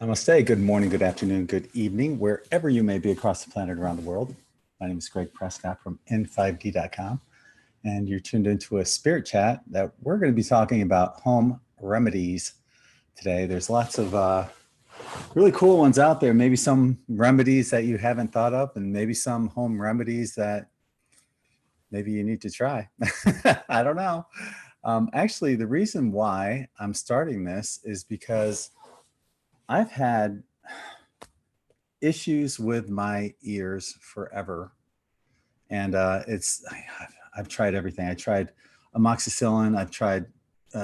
Namaste. Good morning, good afternoon, good evening, wherever you may be across the planet around the world. My name is Gregg Prescott from In5D.com, and you're tuned into a spirit chat that we're going to be talking about home remedies today. There's lots of really cool ones out there, maybe some remedies that you haven't thought of, and maybe some home remedies that maybe you need to try. I don't know. Actually, the reason why I'm starting this is because I've had issues with my ears forever. And I've tried everything. I tried amoxicillin, I've tried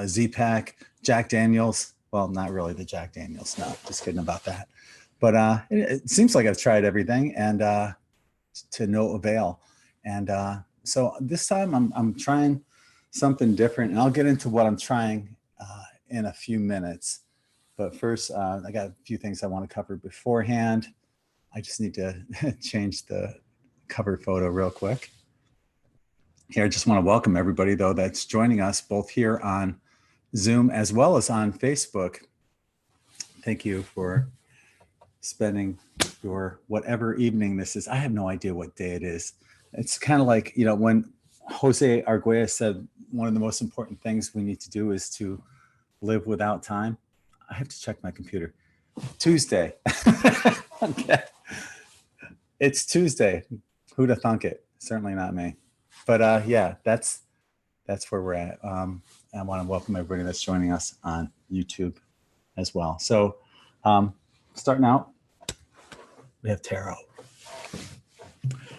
Z-Pak, Jack Daniels. Well, not really the Jack Daniels, no, just kidding about that. But it seems like I've tried everything and to no avail. And so this time I'm trying something different, and I'll get into what I'm trying in a few minutes. But first, I got a few things I want to cover beforehand. I just need to change the cover photo real quick. Here, I just want to welcome everybody, though, that's joining us both here on Zoom as well as on Facebook. Thank you for spending your whatever evening this is. I have no idea what day it is. It's kind of like, you know, when Jose Arguelles said one of the most important things we need to do is to live without time. I have to check my computer. Tuesday. Okay. It's Tuesday. Who'da thunk it? Certainly not me. But yeah, that's where we're at. I want to welcome everybody that's joining us on YouTube as well. So starting out, we have tarot.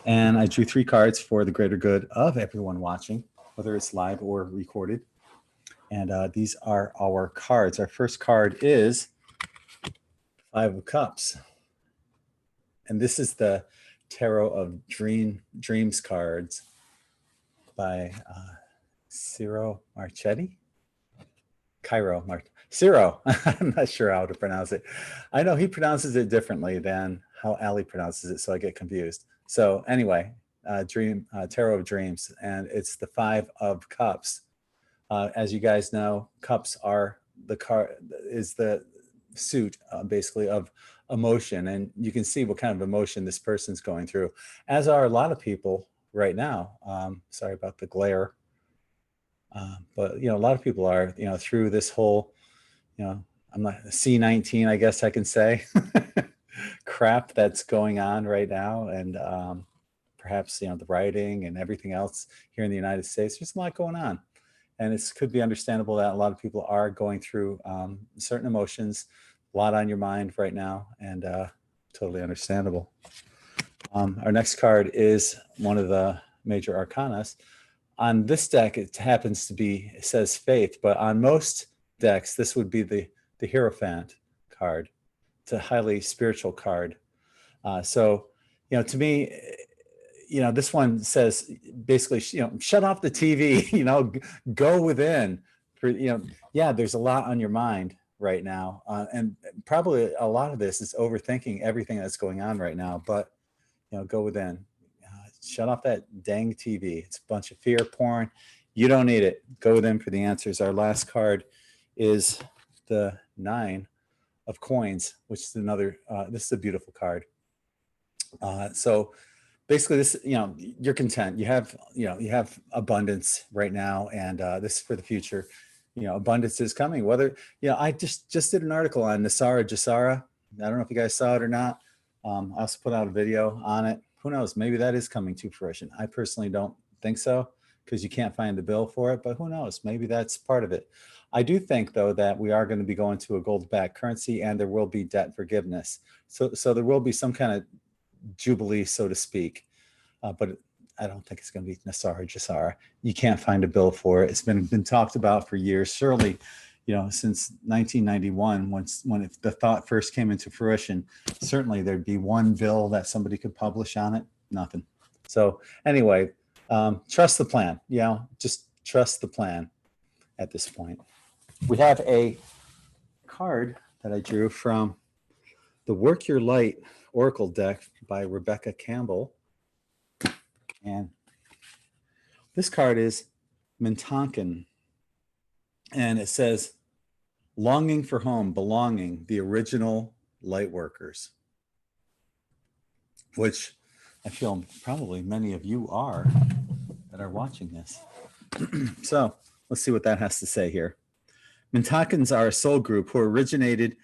And I drew 3 cards for the greater good of everyone watching, whether it's live or recorded. And these are our cards. Our first card is 5 of Cups. And this is the Tarot of Dreams cards by Ciro Marchetti. Ciro. I'm not sure how to pronounce it. I know he pronounces it differently than how Ali pronounces it, so I get confused. So anyway, Tarot of Dreams, and it's the 5 of Cups. As you guys know, cups are the suit basically of emotion, and you can see what kind of emotion this person's going through, as are a lot of people right now. Sorry about the glare, but you know, a lot of people are, you know, through this whole, you know, I'm not C-19, I guess I can say, crap that's going on right now, and perhaps, you know, the rioting and everything else here in the United States. There's a lot going on. And it could be understandable that a lot of people are going through certain emotions, a lot on your mind right now, and totally understandable. Our next card is one of the major arcanas. On this deck, it happens to be, it says faith, but on most decks, this would be the Hierophant card. It's a highly spiritual card. So, you know, to me, you know, this one says basically, you know, shut off the TV, you know, go within. For, you know, yeah, there's a lot on your mind right now. And probably a lot of this is overthinking everything that's going on right now. But, you know, go within. Shut off that dang TV. It's a bunch of fear porn. You don't need it. Go within for the answers. Our last card is the 9 of Coins, which is another, this is a beautiful card. So basically this, you know, you're content. You have abundance right now, and this is for the future. You know, abundance is coming. Whether, you know, I just did an article on Nasara Jasara. I don't know if you guys saw it or not. I also put out a video on it. Who knows? Maybe that is coming to fruition. I personally don't think so, because you can't find the bill for it, but who knows? Maybe that's part of it. I do think, though, that we are going to be going to a gold-backed currency, and there will be debt forgiveness. So there will be some kind of jubilee, so to speak, but I don't think it's going to be Nasara Jasara. You can't find a bill for it. It's been talked about for years, surely, you know, since 1991, when the thought first came into fruition. Certainly there'd be one bill that somebody could publish on it. Nothing. So anyway, trust the plan. You know, just trust the plan at this point. We have a card that I drew from the Work Your Light Oracle deck by Rebecca Campbell. And this card is Mintonkin. And it says, longing for home, belonging, the original light workers, which I feel probably many of you are that are watching this. So let's see what that has to say here. Mintakans are a soul group who originated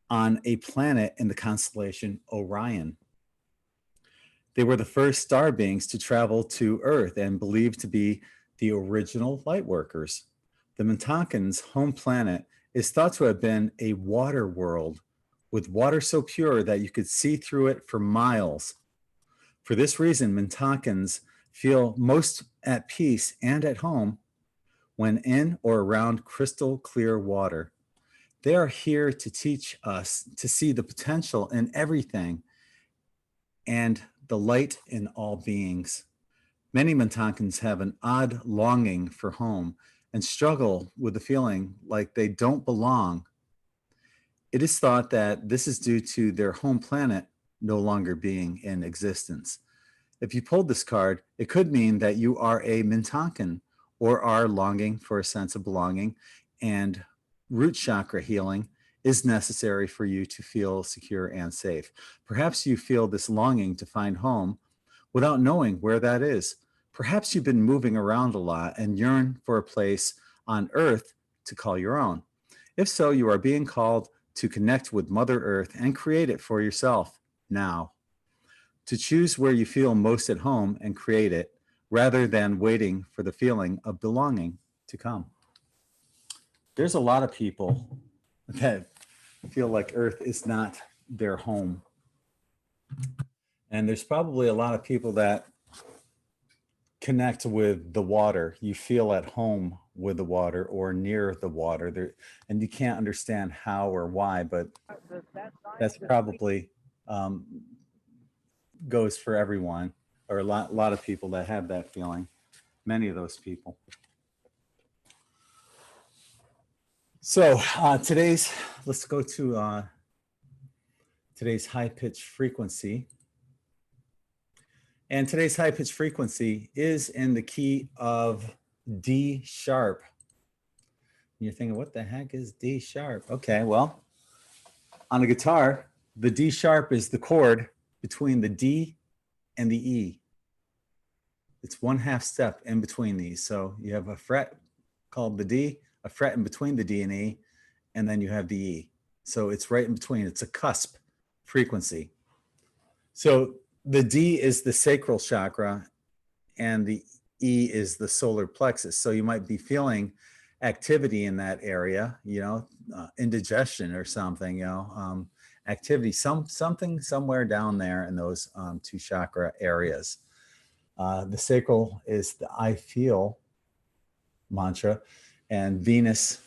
on a planet in the constellation Orion. They were the first star beings to travel to Earth and believed to be the original light workers. The Mintakans' home planet is thought to have been a water world with water so pure that you could see through it for miles. For this reason, Mintakans feel most at peace and at home when in or around crystal clear water. They are here to teach us to see the potential in everything and the light in all beings. Many Mintakans have an odd longing for home and struggle with the feeling like they don't belong. It is thought that this is due to their home planet no longer being in existence. If you pulled this card, it could mean that you are a Mintakan or are longing for a sense of belonging, and root chakra healing is necessary for you to feel secure and safe. Perhaps you feel this longing to find home without knowing where that is. Perhaps you've been moving around a lot and yearn for a place on Earth to call your own. If so, you are being called to connect with Mother Earth and create it for yourself now. To choose where you feel most at home and create it, rather than waiting for the feeling of belonging to come. There's a lot of people that feel like Earth is not their home. And there's probably a lot of people that connect with the water. You feel at home with the water or near the water there, and you can't understand how or why, but that's probably goes for everyone, or a lot of people that have that feeling, many of those people. So let's go to today's high-pitched frequency. And today's high-pitched frequency is in the key of D sharp. You're thinking, what the heck is D sharp? Okay, well, on a guitar, the D sharp is the chord between the D and the E. It's 1/2 step in between these. So you have a fret called the D, a fret in between the D and E, and then you have the E. So it's right in between. It's a cusp frequency. So the D is the sacral chakra and the E is the solar plexus. So you might be feeling activity in that area, indigestion or something, activity, something somewhere down there in those two chakra areas. The sacral is the I feel mantra, and Venus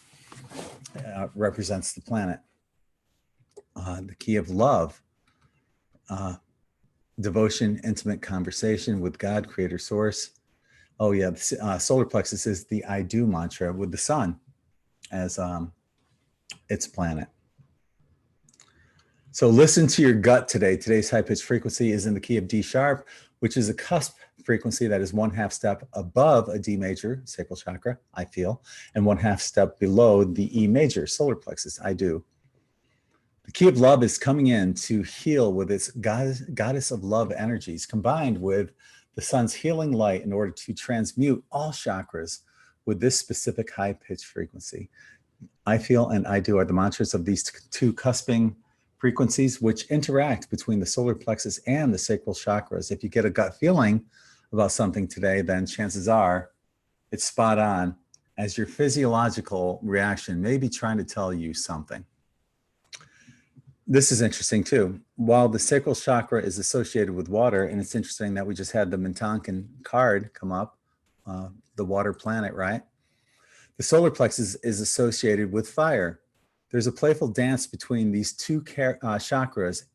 represents the planet. The key of love, devotion, intimate conversation with God, creator, source. Oh yeah, the solar plexus is the I do mantra with the sun as its planet. So listen to your gut today. Today's high-pitched frequency is in the key of D sharp, which is a cusp frequency that is 1/2 step above a D major, sacral chakra, I feel, and 1/2 step below the E major, solar plexus, I do. The key of love is coming in to heal with its goddess of love energies, combined with the sun's healing light in order to transmute all chakras with this specific high-pitched frequency. I feel and I do are the mantras of these two cusping frequencies, which interact between the solar plexus and the sacral chakras. If you get a gut feeling about something today, then chances are it's spot on, as your physiological reaction may be trying to tell you something. This is interesting too. While the sacral chakra is associated with water, and it's interesting that we just had the Mintankan card come up, the water planet, right? The solar plexus is associated with fire. There's a playful dance between these two chakras,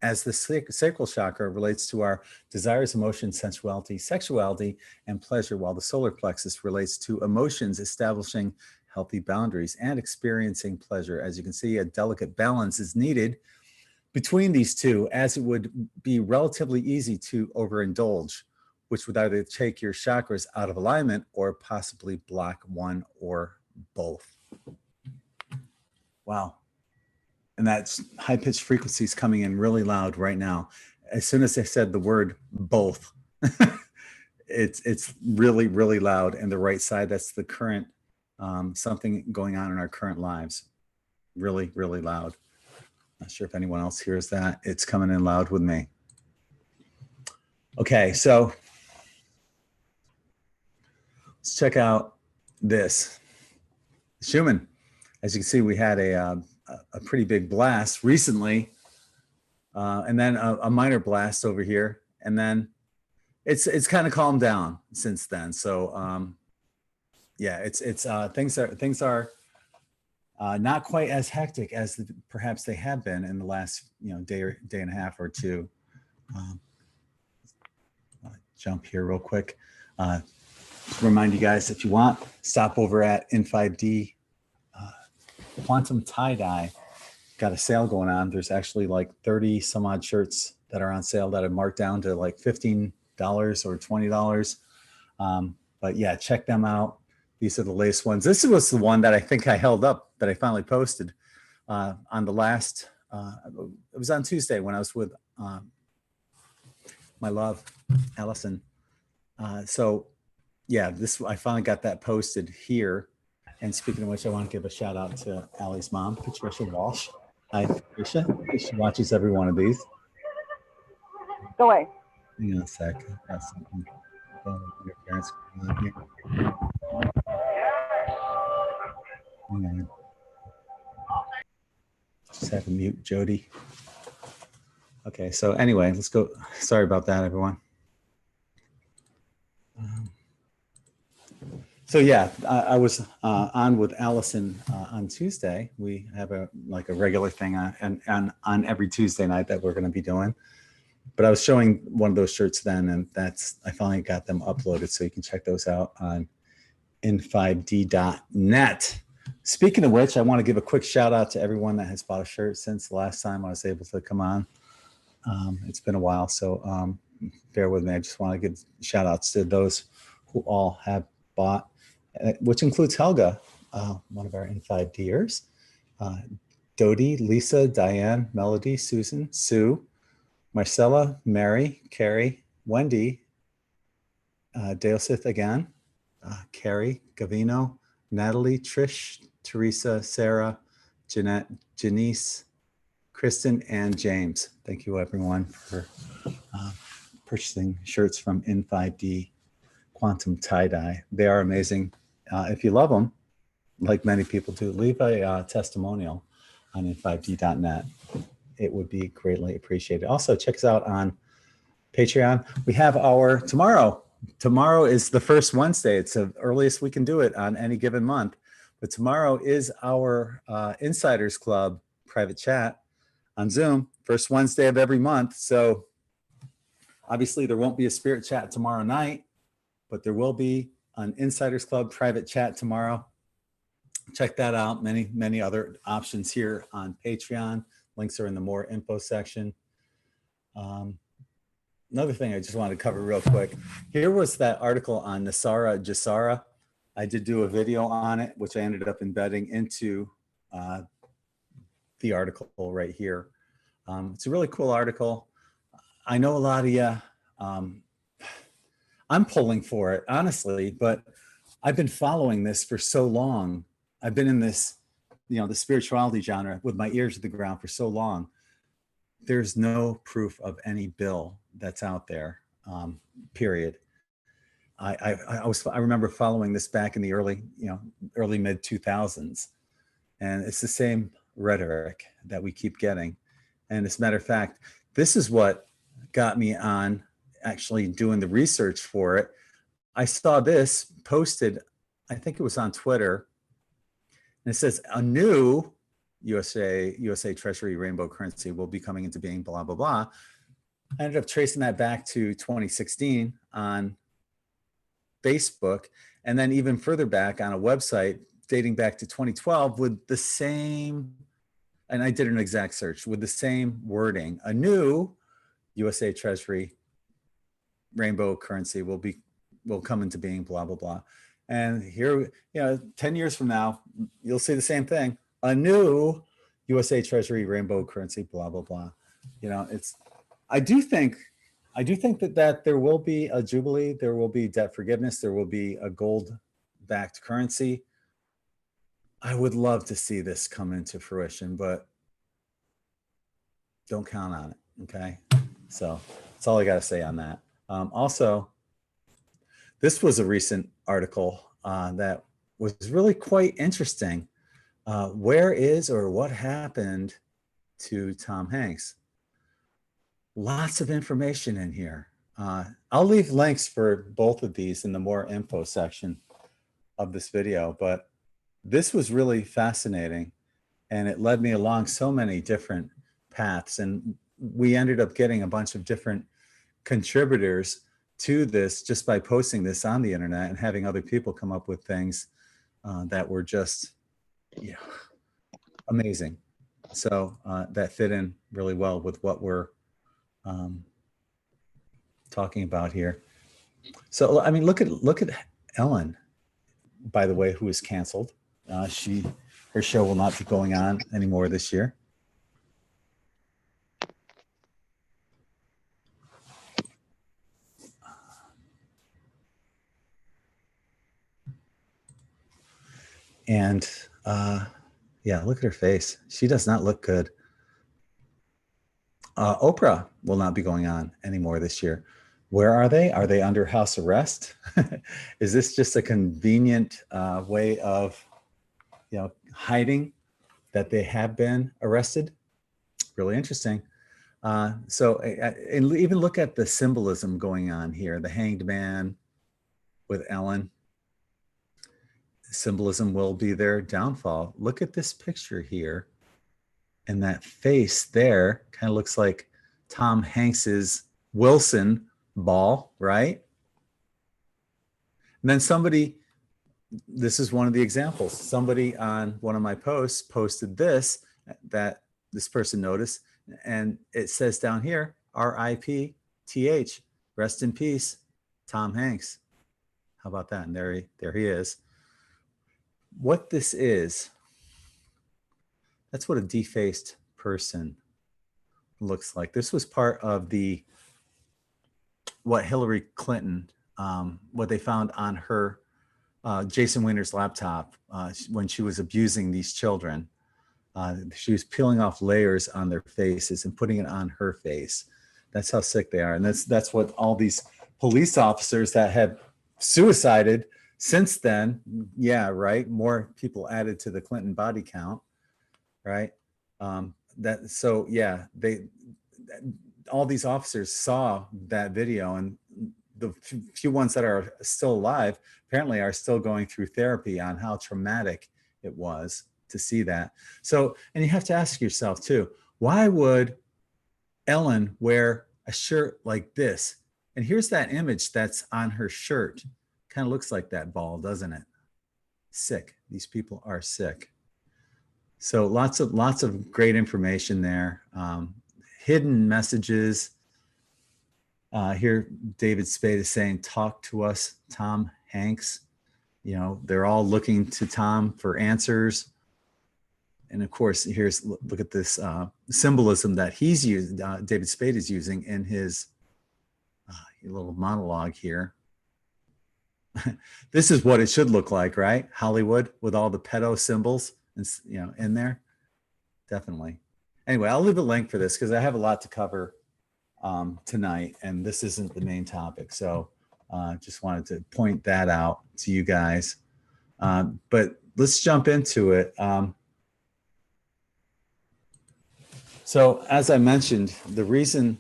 as the sacral chakra relates to our desires, emotions, sensuality, sexuality, and pleasure, while the solar plexus relates to emotions, establishing healthy boundaries and experiencing pleasure. As you can see, a delicate balance is needed between these two, as it would be relatively easy to overindulge, which would either take your chakras out of alignment or possibly block one or both. Wow. and that high pitched frequency is coming in really loud right now. As soon as I said the word both, it's really, really loud. And the right side, that's the current, something going on in our current lives. Really, really loud. Not sure if anyone else hears that. It's coming in loud with me. Okay, so let's check out this. Schumann, as you can see, we had a pretty big blast recently, and then a minor blast over here, and then it's kind of calmed down since then. So yeah, it's things are not quite as hectic as perhaps they have been in the last day and a half or two. Jump here real quick. Remind you guys, if you want, stop over at In5D Quantum Tie-Dye. Got a sale going on. There's actually like 30 some odd shirts that are on sale that are marked down to like $15 or $20. But yeah, check them out. These are the latest ones. This was the one that I think I held up that I finally posted on the last, it was on Tuesday when I was with my love, Alison. So yeah, I finally got that posted here. And speaking of which, I want to give a shout out to Allie's mom, Patricia Walsh. Hi, Patricia. She watches every one of these. Go away. Hang on a sec. Got something. Your parents on here. Hang on. Just have to mute Jody. Okay, so anyway, let's go. Sorry about that, everyone. So yeah, I was on with Allison on Tuesday. We have a regular thing on every Tuesday night that we're going to be doing. But I was showing one of those shirts then, and I finally got them uploaded, so you can check those out on in5d.net. Speaking of which, I want to give a quick shout out to everyone that has bought a shirt since the last time I was able to come on. It's been a while, so bear with me. I just want to give shout outs to those who all have bought, which includes Helga, one of our In5D'ers, Dodie, Lisa, Diane, Melody, Susan, Sue, Marcella, Mary, Carrie, Wendy, Deosith again, Carrie, Gavino, Natalie, Trish, Teresa, Sarah, Jeanette, Janice, Kristen, and James. Thank you everyone for purchasing shirts from In5D Quantum Tie-Dye. They are amazing. If you love them, like many people do, leave a testimonial on in5d.net. It would be greatly appreciated. Also, check us out on Patreon. We have our tomorrow. Tomorrow is the first Wednesday. It's the earliest we can do it on any given month. But tomorrow is our Insiders Club private chat on Zoom, first Wednesday of every month. So obviously there won't be a spirit chat tomorrow night, but there will be an Insiders Club private chat tomorrow. Check that out. Many, many other options here on Patreon. Links are in the more info section. Another thing I just wanted to cover real quick. Here was that article on Nasara Jasara. I did do a video on it, which I ended up embedding into the article right here. It's a really cool article. I know a lot of you, I'm pulling for it, honestly, but I've been following this for so long. I've been in this, the spirituality genre with my ears to the ground for so long. There's no proof of any bill that's out there, period. I remember following this back in the early mid 2000s, and it's the same rhetoric that we keep getting. And as a matter of fact, this is what got me on actually doing the research for it. I saw this posted, I think it was on Twitter, and it says a new USA Treasury rainbow currency will be coming into being, blah, blah, blah. I ended up tracing that back to 2016 on Facebook, and then even further back on a website dating back to 2012 with the same, and I did an exact search with the same wording, a new USA Treasury rainbow currency will come into being, blah, blah, blah. And here, 10 years from now, you'll see the same thing. A new USA Treasury rainbow currency, blah, blah, blah. You know, I do think that there will be a jubilee, there will be debt forgiveness, there will be a gold-backed currency. I would love to see this come into fruition, but don't count on it, okay? So that's all I got to say on that. Also, this was a recent article that was really quite interesting. Where is or what happened to Tom Hanks? Lots of information in here. I'll leave links for both of these in the more info section of this video, but this was really fascinating and it led me along so many different paths, and we ended up getting a bunch of different contributors to this just by posting this on the internet and having other people come up with things that were just, you know, amazing. So that fit in really well with what we're talking about here. So I mean, look at Ellen, by the way, who is canceled. Her show will not be going on anymore this year. And yeah, look at her face. She does not look good. Oprah will not be going on anymore this year. Where are they? Are they under house arrest? Is this just a convenient way of, you know, hiding that they have been arrested? Really interesting. So and even look at the symbolism going on here. The hanged man with Ellen. Symbolism will be their downfall. Look at this picture here. And that face there kind of looks like Tom Hanks's Wilson ball, right? And then somebody, this is one of the examples. Somebody on one of my posts posted this, that this person noticed, and it says down here, R.I.P.T.H., rest in peace, Tom Hanks. How about that? And there he is. What this is, that's what a defaced person looks like. This was part of what Hillary Clinton, what they found on her Jason Winter's laptop when she was abusing these children. She was peeling off layers on their faces and putting it on her face. That's how sick they are. And that's what all these police officers that have suicided since then, yeah, right, more people added to the Clinton body count, right? So yeah, all these officers saw that video, and the few ones that are still alive apparently are still going through therapy on how traumatic it was to see that. So, and you have to ask yourself too, why would Ellen wear a shirt like this? And here's that image that's on her shirt. Kind of looks like that ball, doesn't it? Sick. These people are sick. So lots of great information there. Hidden messages. Here, David Spade is saying, talk to us, Tom Hanks. You know, they're all looking to Tom for answers. And of course, look at this symbolism that he's used, David Spade is using in his little monologue here. This is what it should look like, right? Hollywood with all the pedo symbols, and, you know, in there. Definitely. Anyway, I'll leave a link for this because I have a lot to cover tonight, and this isn't the main topic. So just wanted to point that out to you guys. But let's jump into it. So as I mentioned, the reason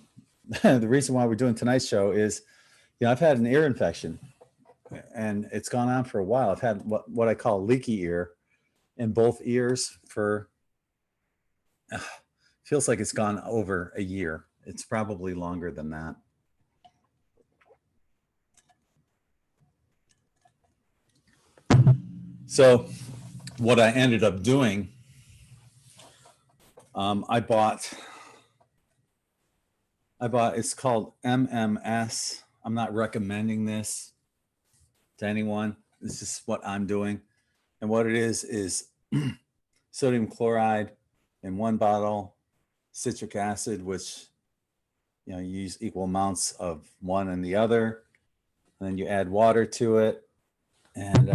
why we're doing tonight's show is, you know, I've had an ear infection, and it's gone on for a while. I've had what I call leaky ear in both ears for, feels like it's gone over a year. It's probably longer than that. So what I ended up doing, I bought, it's called MMS. I'm not recommending this to anyone. This is what I'm doing. And what it is sodium chloride in one bottle, citric acid, which you use equal amounts of one and the other, and then you add water to it and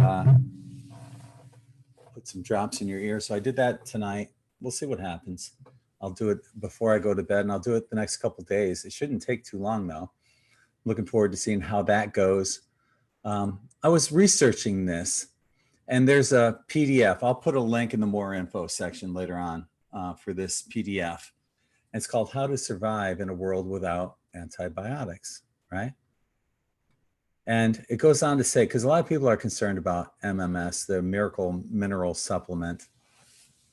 put some drops in your ear. So I did that tonight. We'll see what happens. I'll do it before I go to bed, and I'll do it the next couple of days. It shouldn't take too long though. Looking forward to seeing how that goes. I was researching this, and there's a PDF. I'll put a link in the more info section later on for this PDF. It's called How to Survive in a World Without Antibiotics, right? And it goes on to say, because a lot of people are concerned about MMS, the miracle mineral supplement,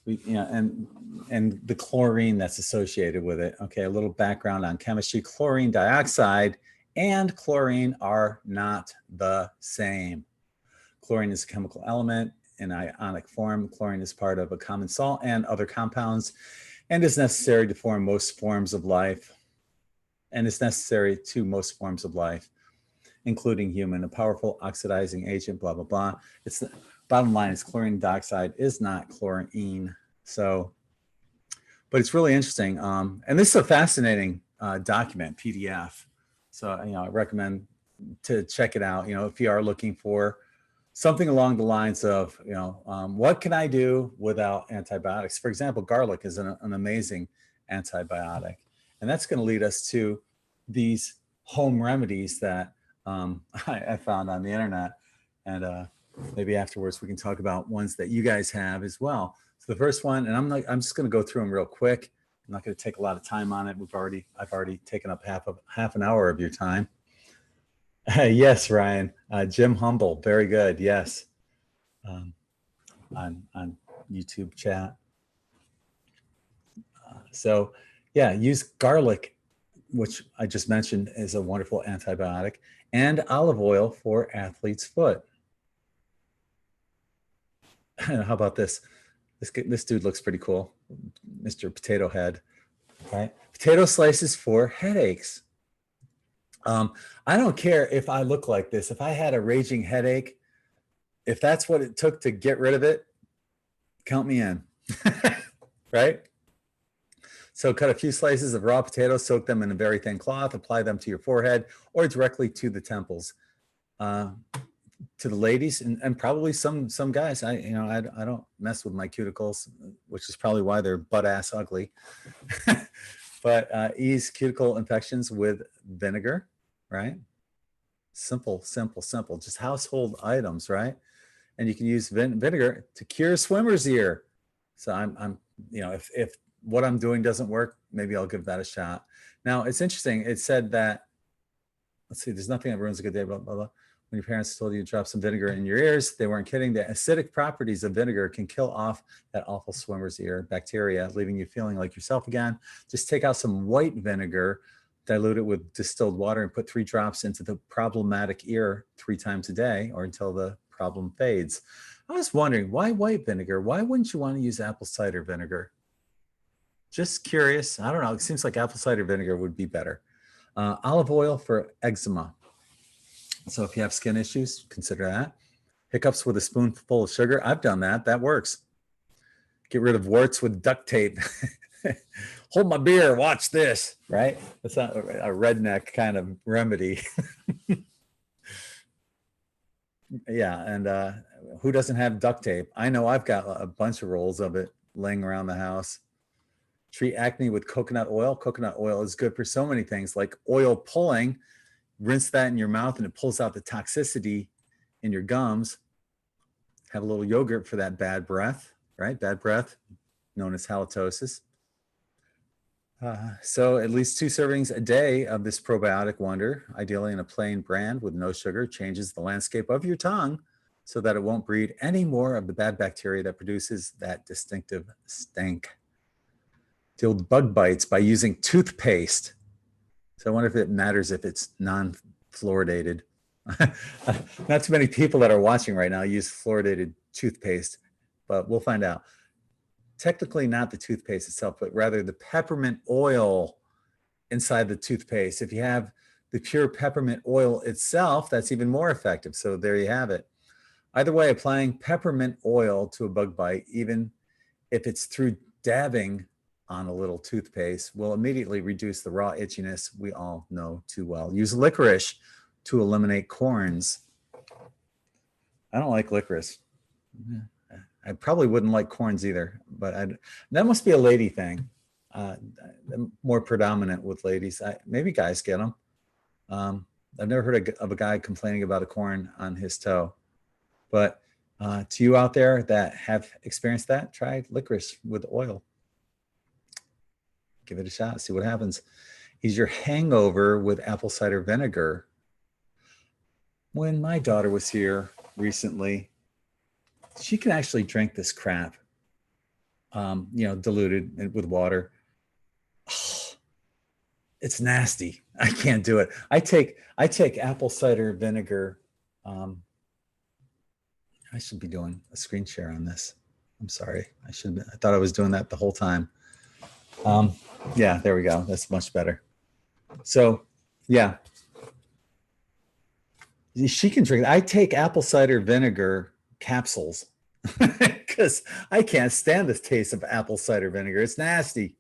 and the chlorine that's associated with it. Okay, a little background on chemistry. Chlorine dioxide and chlorine are not the same. Chlorine is a chemical element in ionic form. Chlorine is part of a common salt and other compounds and is necessary to form most forms of life, and is necessary to most forms of life, including human. A powerful oxidizing agent, blah, blah, blah. It's the bottom line is chlorine dioxide is not chlorine. So, but it's really interesting. And this is a fascinating document, PDF. So, I recommend to check it out, if you are looking for something along the lines of, what can I do without antibiotics? For example, garlic is an amazing antibiotic. And that's going to lead us to these home remedies that I found on the internet. And maybe afterwards we can talk about ones that you guys have as well. So the first one, and I'm just going to go through them real quick. I'm not going to take a lot of time on it. I've already taken up half an hour of your time. Yes, Ryan. Jim Humble, very good. Yes, on YouTube chat. So yeah, use garlic, which I just mentioned is a wonderful antibiotic, and olive oil for athlete's foot. How about this? This dude looks pretty cool, Mr. Potato Head. Right? Potato slices for headaches. I don't care if I look like this. If I had a raging headache, if that's what it took to get rid of it, count me in, right? So cut a few slices of raw potatoes, soak them in a very thin cloth, apply them to your forehead or directly to the temples. To the ladies and probably some guys, I don't mess with my cuticles, which is probably why they're butt ass ugly. But ease cuticle infections with vinegar, right? Simple, just household items, right? And you can use vinegar to cure swimmer's ear. So I'm if what I'm doing doesn't work, maybe I'll give that a shot. Now it's interesting. It said that, let's see, there's nothing that ruins a good day, blah, blah, blah. When your parents told you to drop some vinegar in your ears, they weren't kidding. The acidic properties of vinegar can kill off that awful swimmer's ear bacteria, leaving you feeling like yourself again. Just take out some white vinegar, dilute it with distilled water, and put 3 drops into the problematic ear 3 times a day or until the problem fades. I was wondering, why white vinegar? Why wouldn't you want to use apple cider vinegar? Just curious. I don't know. It seems like apple cider vinegar would be better. Olive oil for eczema. So if you have skin issues, consider that. Hiccups with a spoonful of sugar. I've done that. That works. Get rid of warts with duct tape. Hold my beer. Watch this. Right? That's not a redneck kind of remedy. Yeah. And who doesn't have duct tape? I know I've got a bunch of rolls of it laying around the house. Treat acne with coconut oil. Coconut oil is good for so many things like oil pulling. Rinse that in your mouth and it pulls out the toxicity in your gums. Have a little yogurt for that bad breath, right? Bad breath, known as halitosis. So at least 2 servings a day of this probiotic wonder, ideally in a plain brand with no sugar, changes the landscape of your tongue so that it won't breed any more of the bad bacteria that produces that distinctive stank. Deal with bug bites by using toothpaste. So I wonder if it matters if it's non-fluoridated. Not too many people that are watching right now use fluoridated toothpaste, but we'll find out. Technically not the toothpaste itself, but rather the peppermint oil inside the toothpaste. If you have the pure peppermint oil itself, that's even more effective. So there you have it. Either way, applying peppermint oil to a bug bite, even if it's through dabbing on a little toothpaste will immediately reduce the raw itchiness we all know too well. Use licorice to eliminate corns. I don't like licorice. I probably wouldn't like corns either, but that must be a lady thing. More predominant with ladies. Maybe guys get them. I've never heard of a guy complaining about a corn on his toe. But to you out there that have experienced that, try licorice with oil. Give it a shot, see what happens. Ease your hangover with apple cider vinegar. When my daughter was here recently, she can actually drink this crap, diluted with water. Oh, it's nasty. I can't do it. I take apple cider vinegar. I should be doing a screen share on this. I'm sorry. I thought I was doing that the whole time. Yeah, there we go. That's much better. So, yeah. She can drink. I take apple cider vinegar capsules because I can't stand the taste of apple cider vinegar. It's nasty.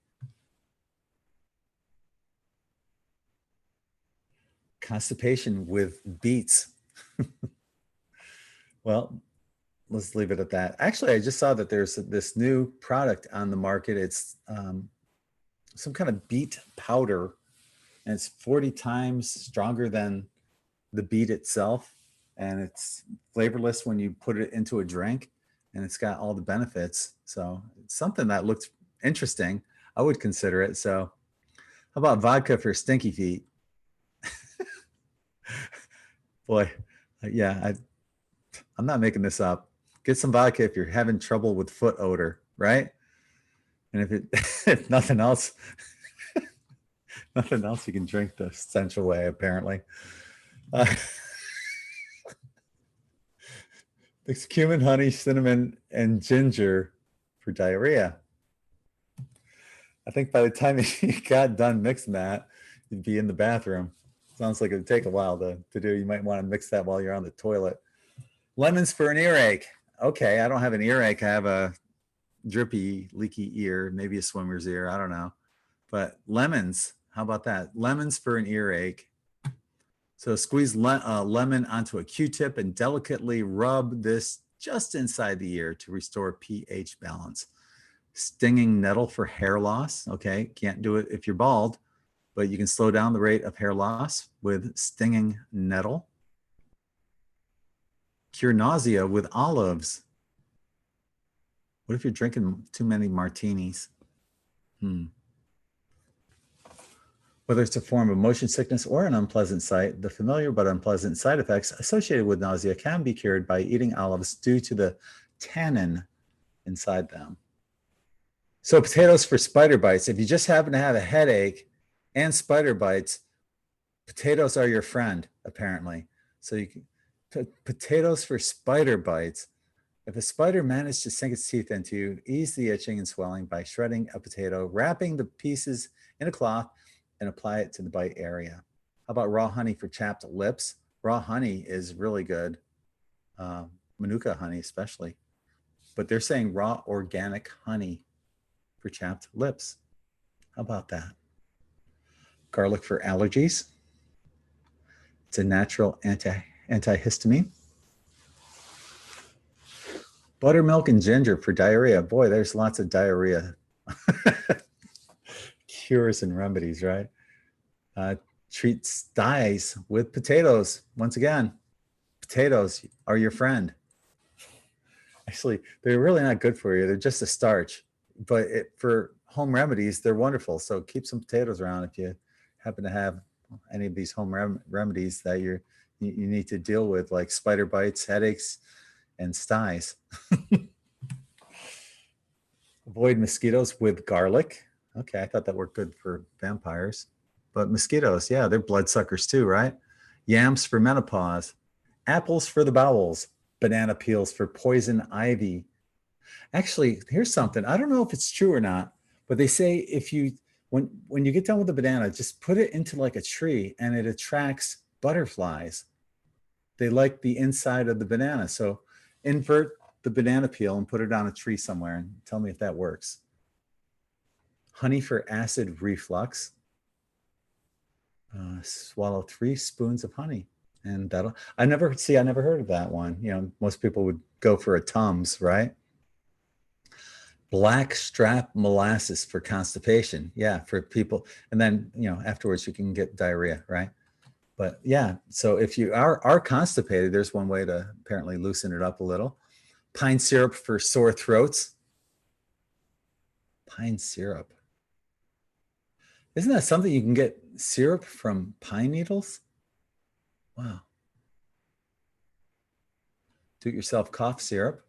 Constipation with beets. Well, let's leave it at that. Actually, I just saw that there's this new product on the market. It's some kind of beet powder, and it's 40 times stronger than the beet itself, and it's flavorless when you put it into a drink, and it's got all the benefits. So it's something that looks interesting. I would consider it. So how about vodka for stinky feet? Boy, yeah, I'm not making this up. Get some vodka if you're having trouble with foot odor, right? And if nothing else, nothing else, you can drink the essential way, apparently. Mix cumin, honey, cinnamon, and ginger for diarrhea. I think by the time you got done mixing that, you'd be in the bathroom. Sounds like it'd take a while to do. You might want to mix that while you're on the toilet. Lemons for an earache. Okay, I don't have an earache. I have a drippy, leaky ear, maybe a swimmer's ear. I don't know. But lemons, how about that? Lemons for an earache. So squeeze lemon onto a Q-tip and delicately rub this just inside the ear to restore pH balance. Stinging nettle for hair loss. Okay, can't do it if you're bald, but you can slow down the rate of hair loss with stinging nettle. Cure nausea with olives. What if you're drinking too many martinis? Whether it's a form of motion sickness or an unpleasant sight, the familiar but unpleasant side effects associated with nausea can be cured by eating olives due to the tannin inside them. So potatoes for spider bites. If you just happen to have a headache and spider bites, potatoes are your friend, apparently. So you can, potatoes for spider bites. If a spider managed to sink its teeth into you, ease the itching and swelling by shredding a potato, wrapping the pieces in a cloth, and apply it to the bite area. How about raw honey for chapped lips? Raw honey is really good. Manuka honey especially. But they're saying raw organic honey for chapped lips. How about that? Garlic for allergies. It's a natural antihistamine. Buttermilk and ginger for diarrhea. Boy, there's lots of diarrhea cures and remedies, right? Treat styes with potatoes. Once again, potatoes are your friend. Actually, they're really not good for you. They're just a starch, but for home remedies, they're wonderful. So keep some potatoes around if you happen to have any of these home remedies that you need to deal with, like spider bites, headaches, and styes. Avoid mosquitoes with garlic. Okay, I thought that worked good for vampires. But mosquitoes, yeah, they're bloodsuckers too, right? Yams for menopause. Apples for the bowels. Banana peels for poison ivy. Actually, here's something. I don't know if it's true or not, but they say if you, when you get done with the banana, just put it into like a tree and it attracts butterflies. They like the inside of the banana. So invert the banana peel and put it on a tree somewhere and tell me if that works. honey for acid reflux. Swallow 3 spoons of honey. And I never heard of that one. You know, most people would go for a Tums, right? Black strap molasses for constipation. Yeah, for people. And then, you know, afterwards you can get diarrhea, right? But yeah, so if you are constipated, there's one way to apparently loosen it up a little. Pine syrup for sore throats. Pine syrup. Isn't that something you can get syrup from pine needles? Wow. Do-it-yourself cough syrup.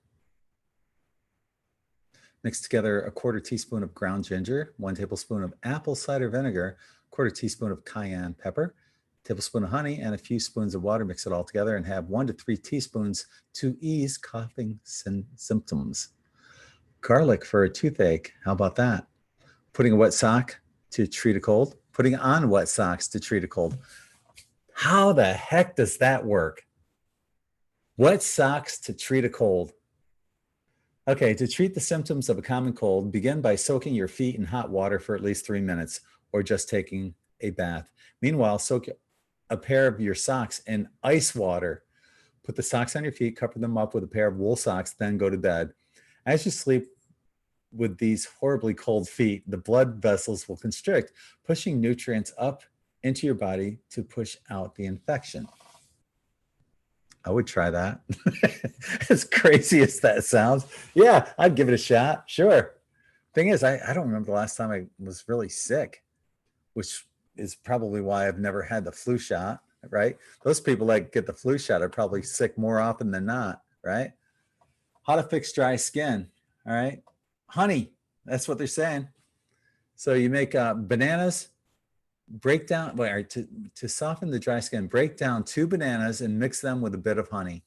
Mix together a 1/4 teaspoon of ground ginger, 1 tablespoon of apple cider vinegar, 1/4 teaspoon of cayenne pepper, tablespoon of honey, and a few spoons of water. Mix it all together and have 1 to 3 teaspoons to ease coughing symptoms. Garlic for a toothache. How about that? Putting a wet sock to treat a cold. Putting on wet socks to treat a cold. How the heck does that work? Wet socks to treat a cold. Okay, to treat the symptoms of a common cold, begin by soaking your feet in hot water for at least 3 minutes or just taking a bath. Meanwhile, soak a pair of your socks in ice water. Put the socks on your feet, cover them up with a pair of wool socks, then go to bed. As you sleep with these horribly cold feet, the blood vessels will constrict, pushing nutrients up into your body to push out the infection. I would try that. As crazy as that sounds. Yeah, I'd give it a shot. Sure. Thing is, I don't remember the last time I was really sick, which is probably why I've never had the flu shot, right? Those people that get the flu shot are probably sick more often than not, right? How to fix dry skin, all right? Honey, that's what they're saying. So you make bananas, break down, to soften the dry skin, break down 2 bananas and mix them with a bit of honey.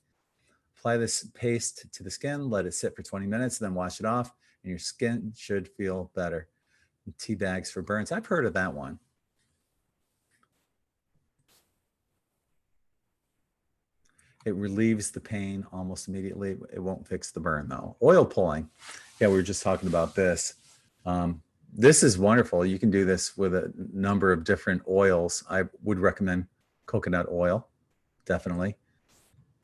Apply this paste to the skin, let it sit for 20 minutes, then wash it off, and your skin should feel better. Tea bags for burns. I've heard of that one. It relieves the pain almost immediately. It won't fix the burn though. Oil pulling. Yeah, we were just talking about this. This is wonderful. You can do this with a number of different oils. I would recommend coconut oil, definitely.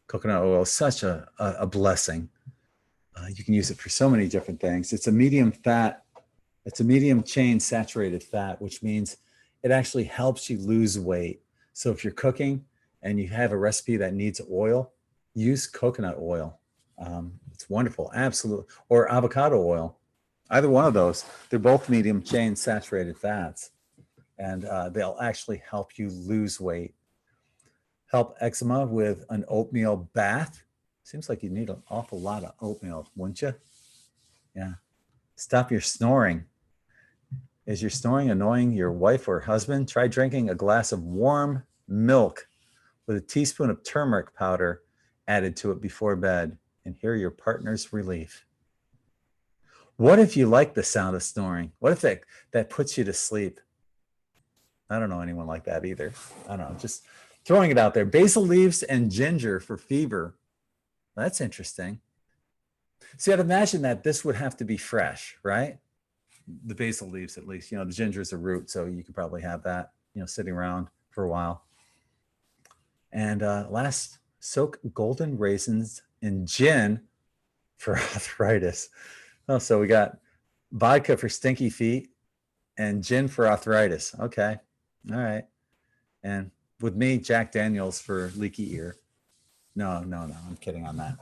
Coconut oil is such a blessing. You can use it for so many different things. It's a medium fat, it's a medium chain saturated fat, which means it actually helps you lose weight. So if you're cooking and you have a recipe that needs oil, use coconut oil. It's wonderful, absolutely. Or avocado oil. Either one of those, they're both medium chain saturated fats, and they'll actually help you lose weight. Help eczema with an oatmeal bath. Seems like you need an awful lot of oatmeal, wouldn't you? Yeah. Stop your snoring. Is your snoring annoying your wife or husband? Try drinking a glass of warm milk with a teaspoon of turmeric powder added to it before bed, and hear your partner's relief. What if you like the sound of snoring? What if that puts you to sleep? I don't know anyone like that either. I don't know, just throwing it out there. Basil leaves and ginger for fever. That's interesting. See, I'd imagine that this would have to be fresh, right? The basil leaves, at least. You know, the ginger is a root, so you could probably have that, you know, sitting around for a while. And last, soak golden raisins in gin for arthritis. Oh, so we got vodka for stinky feet and gin for arthritis. Okay. All right. And with me, Jack Daniels for leaky ear. No, I'm kidding on that.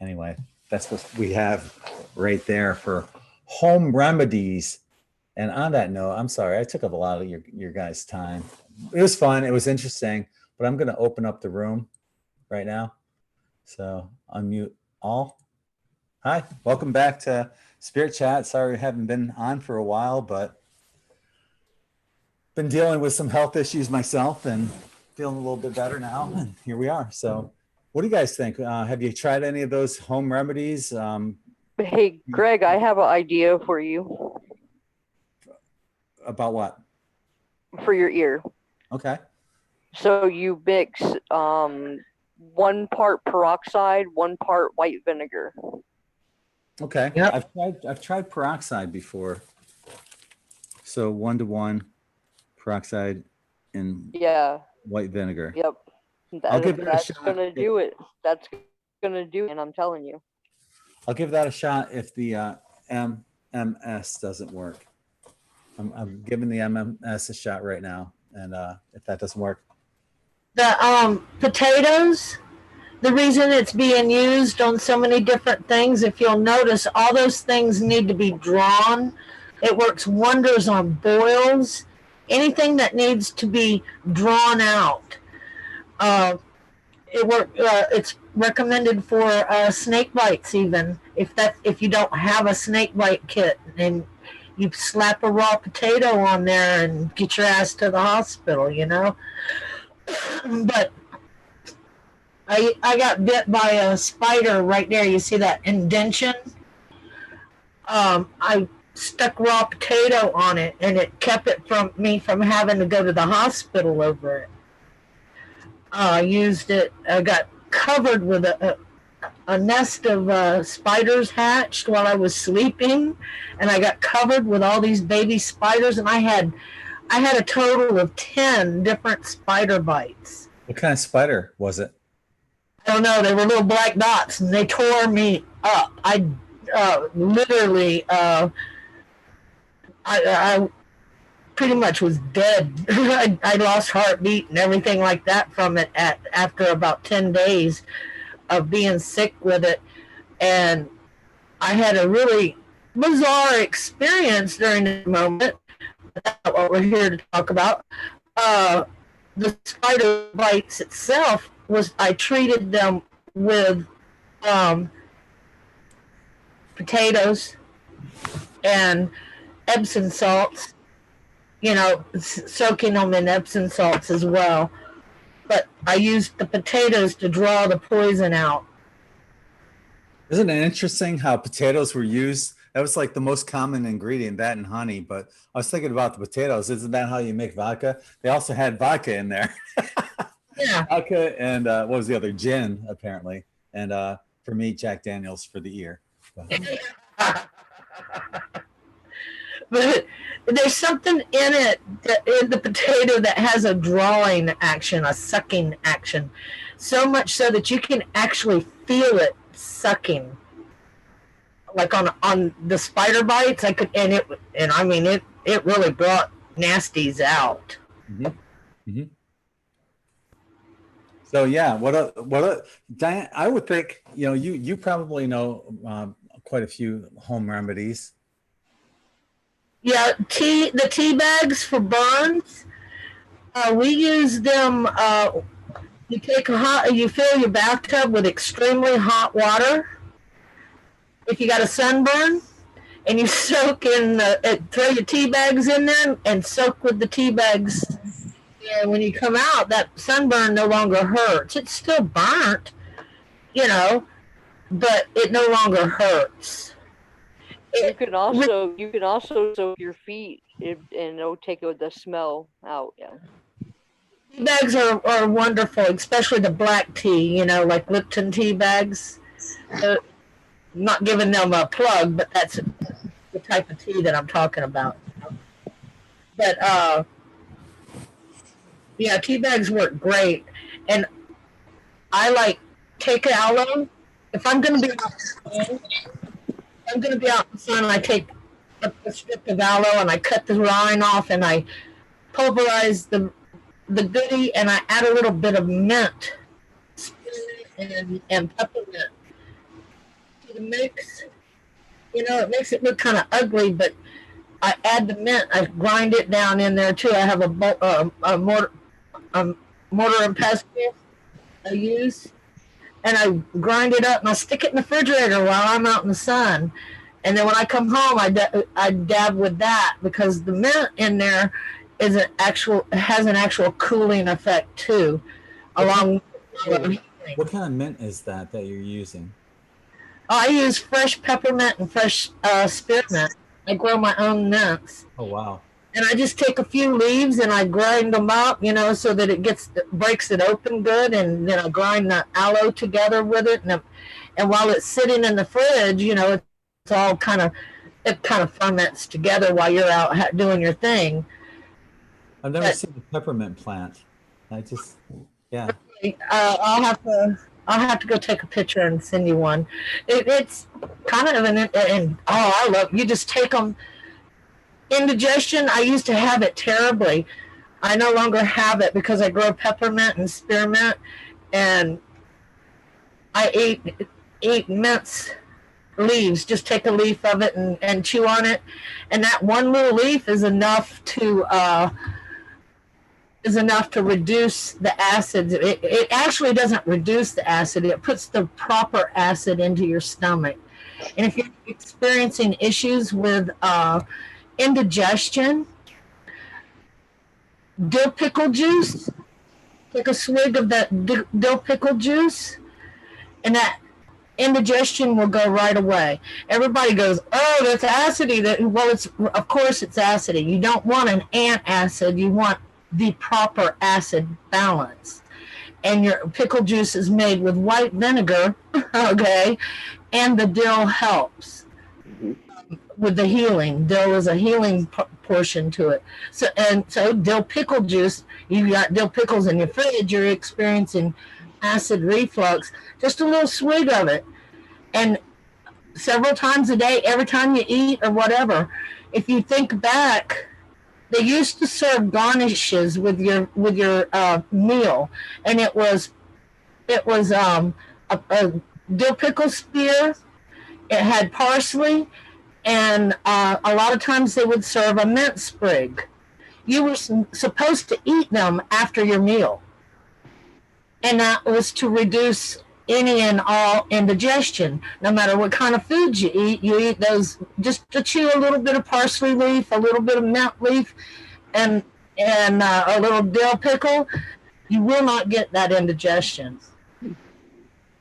Anyway, that's what we have right there for home remedies. And on that note, I'm sorry, I took up a lot of your guys' time. It was fun. It was interesting, but I'm going to open up the room right now. So unmute all. Hi, welcome back to Spirit Chat. Sorry we haven't been on for a while, but been dealing with some health issues myself and feeling a little bit better now. And here we are. So what do you guys think? Have you tried any of those home remedies? Hey, Greg, I have an idea for you. About what? For your ear. Okay. So you mix 1 part peroxide, 1 part white vinegar. Okay. Yep. I've tried peroxide before. So 1-to-1 peroxide in Yeah. white vinegar. Yep. I'll give that a That's shot. gonna do it. That's gonna do it, and I'm telling you. I'll give that a shot if the MMS doesn't work. I'm giving the MMS a shot right now, and if that doesn't work, The potatoes, the reason it's being used on so many different things, if you'll notice, all those things need to be drawn. It works wonders on boils, anything that needs to be drawn out. It's recommended for snake bites, even if you don't have a snake bite kit, and you slap a raw potato on there and get your ass to the hospital, you know. But I got bit by a spider right there. You see that indention? I stuck raw potato on it, and it kept it from me from having to go to the hospital over it. I used it. I got covered with a nest of spiders hatched while I was sleeping, and I got covered with all these baby spiders, and I had a total of 10 different spider bites. what kind of spider was it? I don't know. They were little black dots, and they tore me up. I literally, I pretty much was dead. I lost heartbeat and everything like that from it after about 10 days of being sick with it. And I had a really bizarre experience during the moment. That's not what we're here to talk about. The spider bites itself I treated them with potatoes and Epsom salts, you know, soaking them in Epsom salts as well. But I used the potatoes to draw the poison out. Isn't it interesting how potatoes were used? That was like the most common ingredient, that and honey. But I was thinking about the potatoes. Isn't that how you make vodka? They also had vodka in there. Yeah. Vodka and what was the other? Gin, apparently. And for me, Jack Daniels for the ear. But there's something in it, in the potato, that has a drawing action, a sucking action. So much so that you can actually feel it sucking. Like on the spider bites, I mean it really brought nasties out. Mm-hmm. Mm-hmm. So yeah, Diane, I would think, you know, you probably know quite a few home remedies. Yeah, the tea bags for burns. We use them. You fill your bathtub with extremely hot water. If you got a sunburn, and you soak in, throw your tea bags in there and soak with the tea bags. And when you come out, that sunburn no longer hurts. It's still burnt, you know, but it no longer hurts. You can also soak your feet, and it'll take the smell out. Yeah. Tea bags are wonderful, especially the black tea, you know, like Lipton tea bags. I'm not giving them a plug, but that's the type of tea that I'm talking about. But yeah, tea bags work great, and I take aloe. If I'm going to be out in the sun, I take a strip of aloe and I cut the rind off and I pulverize the goodie, and I add a little bit of mint and peppermint to the mix. You know, it makes it look kind of ugly, but I add the mint. I grind it down in there too. I have a mortar and pestle I use, and I grind it up and I stick it in the refrigerator while I'm out in the sun. And then when I come home, I dab with that, because the mint in there has an actual cooling effect too. What kind of mint is that you're using? I use fresh peppermint and fresh spearmint. I grow my own mints. Oh wow! And I just take a few leaves and I grind them up, you know, so that it breaks it open good, and then I grind the aloe together with it, and while it's sitting in the fridge, you know, it's all kind of it kind of ferments together while you're out doing your thing. I've never But seen a peppermint plant. I just, yeah. I'll have to go take a picture and send you one. It's kind of and oh, I love, you just take them. Indigestion, I used to have it terribly. I no longer have it because I grow peppermint and spearmint, and I eat mince leaves. Just take a leaf of it and chew on it, and that one little leaf is enough to reduce the acid. It actually doesn't reduce the acid. It puts the proper acid into your stomach. And if you're experiencing issues with indigestion, dill pickle juice, take a swig of that dill pickle juice, and that indigestion will go right away. Everybody goes, oh, that's acidy. Well, of course it's acidy. You don't want an antacid. You want the proper acid balance. And your pickle juice is made with white vinegar, okay, and the dill helps with the healing. Dill is a healing portion to it. So dill pickle juice, you got dill pickles in your fridge, you're experiencing acid reflux, just a little swig of it. And several times a day, every time you eat or whatever. If you think back, they used to serve garnishes with your meal, and it was a dill pickle spear. It had parsley, and a lot of times they would serve a mint sprig. You were supposed to eat them after your meal, and that was to reduce any and all indigestion. No matter what kind of food you eat those, just to chew a little bit of parsley leaf, a little bit of mint leaf, and a little dill pickle, you will not get that indigestion.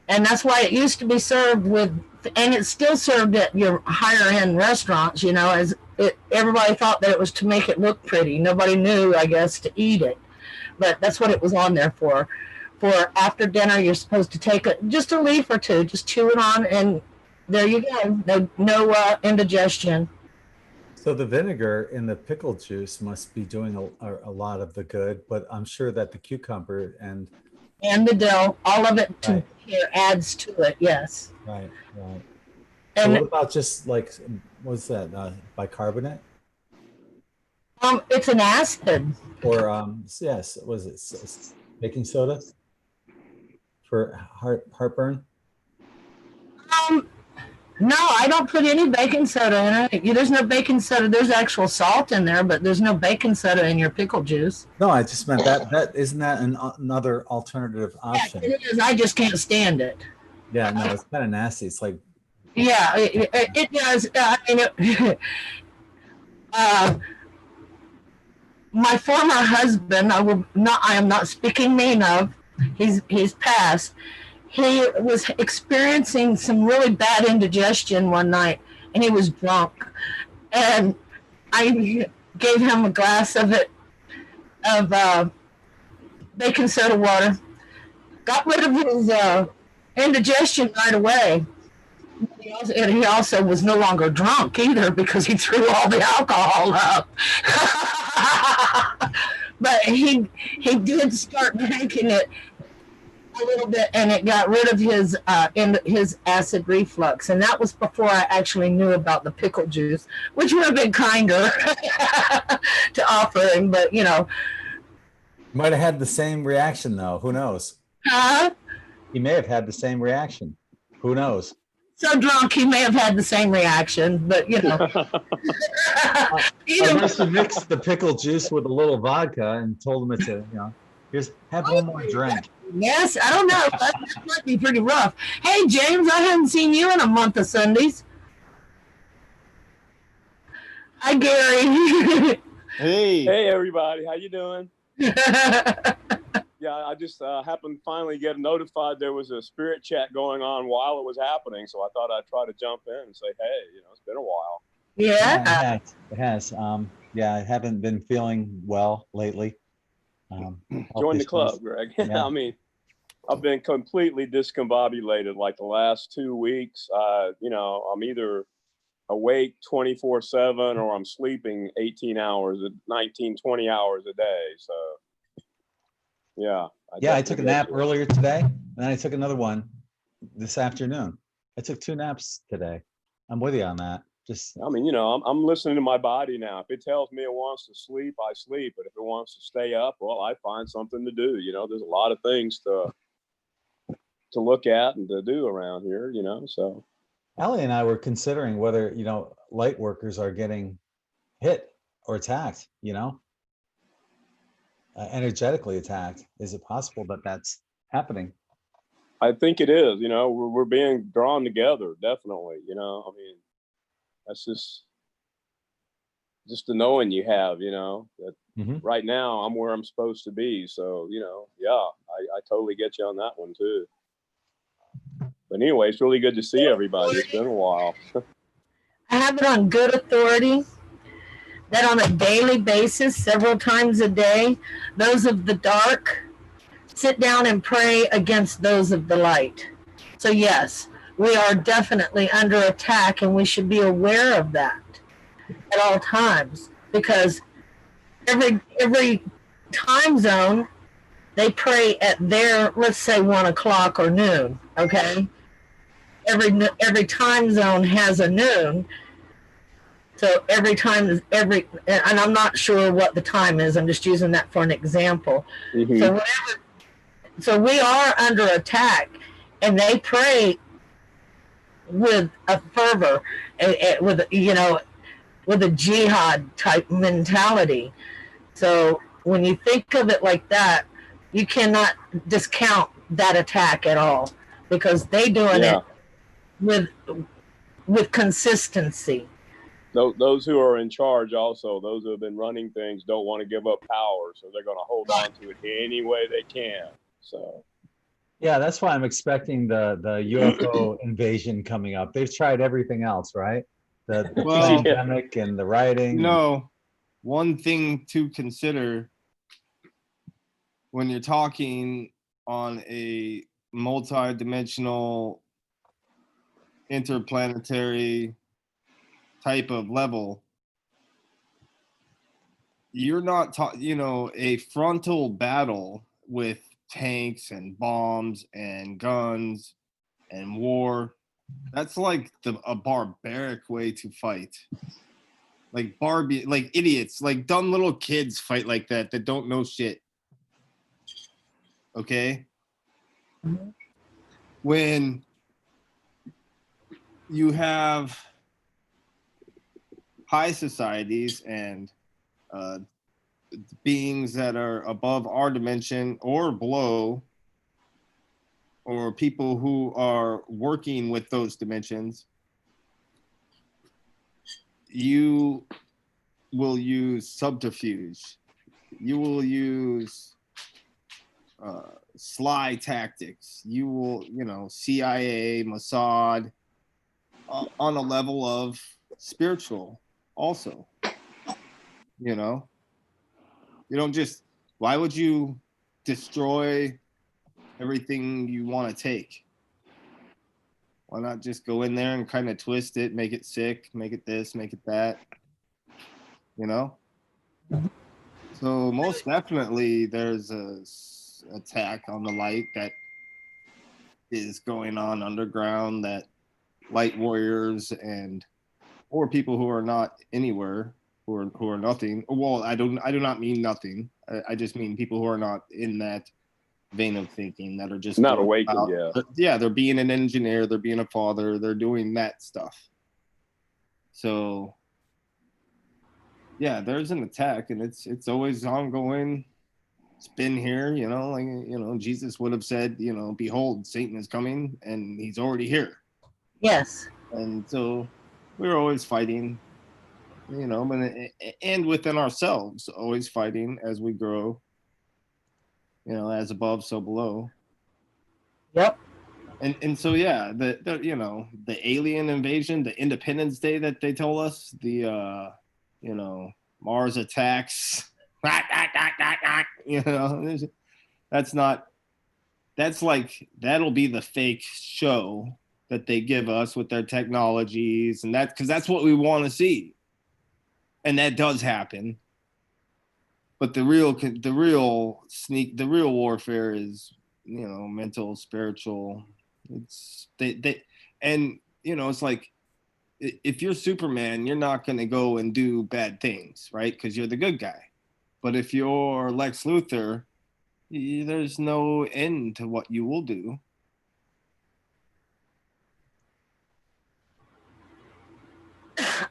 And that's why it used to be served with, and it's still served at your higher end restaurants, as everybody thought that it was to make it look pretty. Nobody knew, I guess, to eat it, but that's what it was on there for. For after dinner, you're supposed to take just a leaf or two, just chew it on, and there you go. No indigestion. So the vinegar in the pickle juice must be doing a lot of the good, but I'm sure that the cucumber and the dill, all of it right. Here adds to it. Yes. Right. And so what about just like, what's that? Bicarbonate? It's an acid. Or yes, was it baking soda for heartburn? No, I don't put any baking soda in it. There's no baking soda. There's actual salt in there, but there's no baking soda in your pickle juice. No, I just meant that isn't that another alternative option? Yeah, it is. I just can't stand it. Yeah, no, it's kind of nasty. It's like, yeah, it does. My former husband, I am not speaking mean of. He's passed. He was experiencing some really bad indigestion one night, and he was drunk. And I gave him a glass of baking soda water. Got rid of his indigestion right away. He also was no longer drunk either because he threw all the alcohol up. But he did start drinking it a little bit, and it got rid of his acid reflux. And that was before I actually knew about the pickle juice, which would have been kinder to offer him. But might have had the same reaction though. Who knows? Huh? He may have had the same reaction. Who knows? So drunk, he may have had the same reaction, but Unless you mixed the pickle juice with a little vodka and told him to, here's have one more drink. Yes, I don't know. That might be pretty rough. Hey, James, I haven't seen you in a month of Sundays. Hi, Gary. Hey, everybody. How you doing? Yeah, I just happened to finally get notified there was a spirit chat going on while it was happening, so I thought I'd try to jump in and say, hey, it's been a while. Yeah. It has. I haven't been feeling well lately. Join the club, Greg. Yeah. I mean, I've been completely discombobulated like the last 2 weeks. I'm awake 24/7 or I'm sleeping 18 hours, 19, 20 hours a day. So yeah. I took a nap earlier today, and then I took another one this afternoon. I took 2 naps today. I'm with you on that. I mean, you know, I'm listening to my body now. If it tells me it wants to sleep, I sleep. But if it wants to stay up, well, I find something to do. You know, there's a lot of things to look at and to do around here, you know, so. Allie and I were considering whether, you know, light workers are getting hit or attacked, you know, energetically attacked. Is it possible that that's happening? I think it is, you know, we're being drawn together, definitely, you know, I mean, that's just the knowing you have, you know, that right now I'm where I'm supposed to be. So, you know, yeah, I totally get you on that one too. But anyway, it's really good to see everybody. It's been a while. I have it on good authority that on a daily basis, several times a day, those of the dark sit down and pray against those of the light. So yes, we are definitely under attack, and we should be aware of that at all times, because every time zone, they pray at their, let's say, 1 o'clock or noon. Okay, every time zone has a noon. So and I'm not sure what the time is. I'm just using that for an example. So we are under attack, and they pray with a fervor, with, you know, with a jihad type mentality. So when you think of it like that, you cannot discount that attack at all, because they doing it with consistency. Those who are in charge, also those who have been running things, don't want to give up power, so they're going to hold on to it any way they can. So yeah, that's why I'm expecting the UFO invasion coming up. They've tried everything else, right? The pandemic and the rioting. You know, one thing to consider when you're talking on a multi-dimensional interplanetary type of level, you're not you know, a frontal battle with tanks and bombs and guns and war, that's like a barbaric way to fight. Like idiots, like dumb little kids fight like that don't know shit. Okay? When you have high societies and beings that are above our dimension or below, or people who are working with those dimensions, you will use subterfuge. You will use sly tactics. You will, you know, CIA, Mossad, on a level of spiritual also. You know, you don't just, why would you destroy everything you want to take? Why not just go in there and kind of twist it, make it sick, make it this, make it that, you know? So most definitely there's a attack on the light that is going on underground, that light warriors or people who are not anywhere, who are nothing. Well, I do not mean nothing. I just mean people who are not in that vein of thinking, that are just not awakened yet. Yeah, they're being an engineer, they're being a father, they're doing that stuff. So yeah, there's an attack, and it's always ongoing. It's been here, you know, like, you know, Jesus would have said, you know, behold, Satan is coming, and he's already here. Yes. And so we're always fighting, you know, and within ourselves, always fighting as we grow, you know, as above, so below. Yep. And so, yeah, the you know, the alien invasion, the Independence Day that they told us, the, you know, Mars attacks, you know, that's like, that'll be the fake show that they give us with their technologies, and that's because that's what we want to see, and that does happen. But the real warfare is, you know, mental, spiritual. It's and you know, it's like, if you're Superman, you're not going to go and do bad things, right? Because you're the good guy. But if you're Lex Luthor, there's no end to what you will do.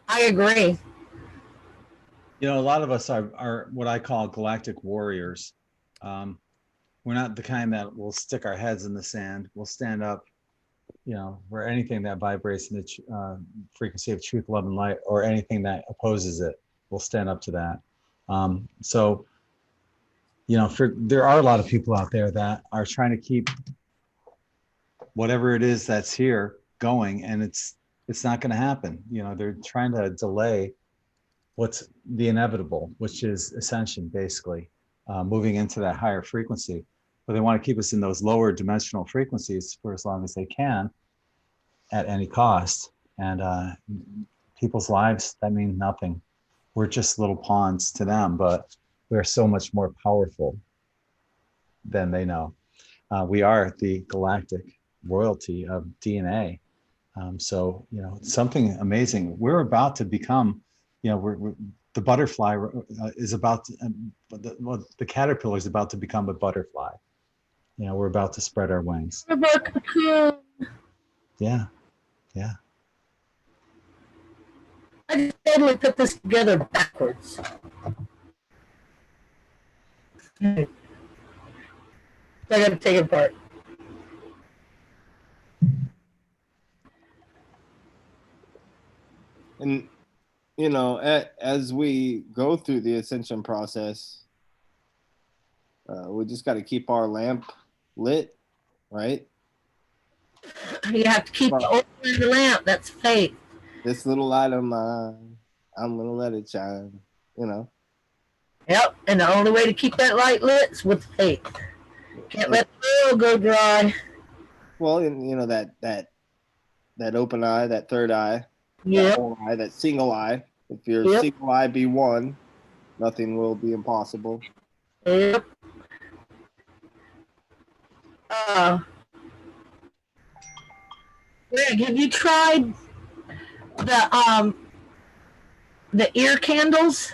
I agree. You know, a lot of us are what I call galactic warriors. We're not the kind that will stick our heads in the sand. We'll stand up, you know, for anything that vibrates in the frequency of truth, love, and light, or anything that opposes it. We'll stand up to that. So, you know, there are a lot of people out there that are trying to keep whatever it is that's here going, and it's not going to happen. You know, they're trying to delay what's the inevitable, which is ascension, basically, moving into that higher frequency. But they want to keep us in those lower dimensional frequencies for as long as they can, at any cost. And people's lives, that means nothing. We're just little pawns to them, but we're so much more powerful than they know. We are the galactic royalty of DNA. So, you know, something amazing. We're about to become, you know, we're the butterfly is about to, the caterpillar is about to become a butterfly. You know, we're about to spread our wings. Yeah, yeah. I just totally put this together backwards. I got to take it apart. And, you know, as we go through the ascension process, we just got to keep our lamp lit, right? You have to keep the oil in the lamp. That's faith. This little light of mine, I'm going to let it shine, you know? Yep, and the only way to keep that light lit is with faith. Can't let the oil go dry. Well, and, you know, that open eye, that third eye, Yeah. that whole eye, that single eye. If your single eye be one, nothing will be impossible. Yep. Gregg, have you tried the ear candles?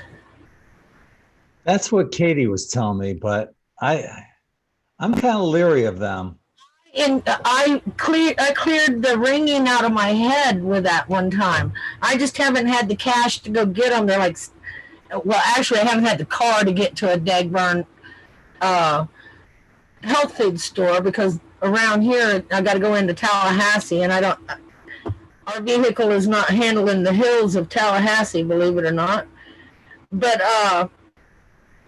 That's what Katie was telling me, but I'm kind of leery of them. And I cleared the ringing out of my head with that one time. I just haven't had the cash to go get them. They're like, well, actually, I haven't had the car to get to a Dagburn health food store, because around here I got to go into Tallahassee, and our vehicle is not handling the hills of Tallahassee, believe it or not. But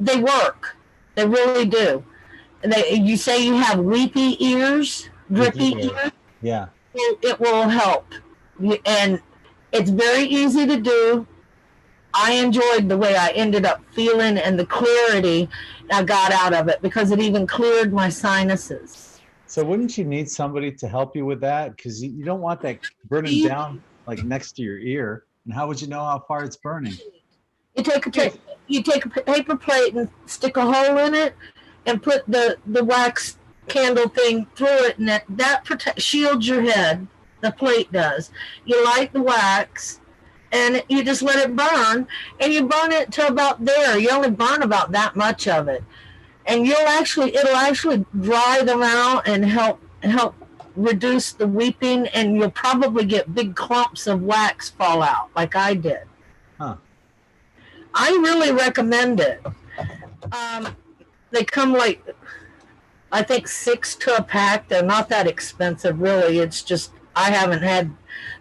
they work. They really do. You say you have weepy ears, drippy ears? Yeah. It will help. And it's very easy to do. I enjoyed the way I ended up feeling and the clarity I got out of it, because it even cleared my sinuses. So wouldn't you need somebody to help you with that? Because you don't want that burning down like next to your ear. And how would you know how far it's burning? You take a paper plate and stick a hole in it, and put the wax candle thing through it, and that shields your head. The plate does. You light the wax, and you just let it burn, and you burn it to about there. You only burn about that much of it, and it'll actually dry them out and help reduce the weeping, and you'll probably get big clumps of wax fall out like I did. Huh. I really recommend it. They come like, I think 6 to a pack. They're not that expensive, really. It's just I haven't had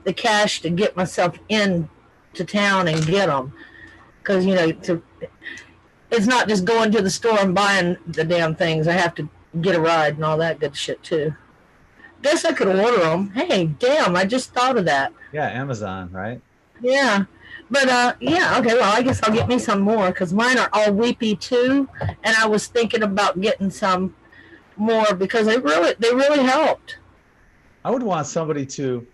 the cash to get myself in to town and get them, because it's not just going to the store and buying the damn things. I have to get a ride and all that good shit too. Guess I could order them. Hey, damn! I just thought of that. Yeah, Amazon, right? Yeah. But yeah, okay, well, I guess I'll get me some more, because mine are all weepy too, and I was thinking about getting some more because they really helped. I would want somebody to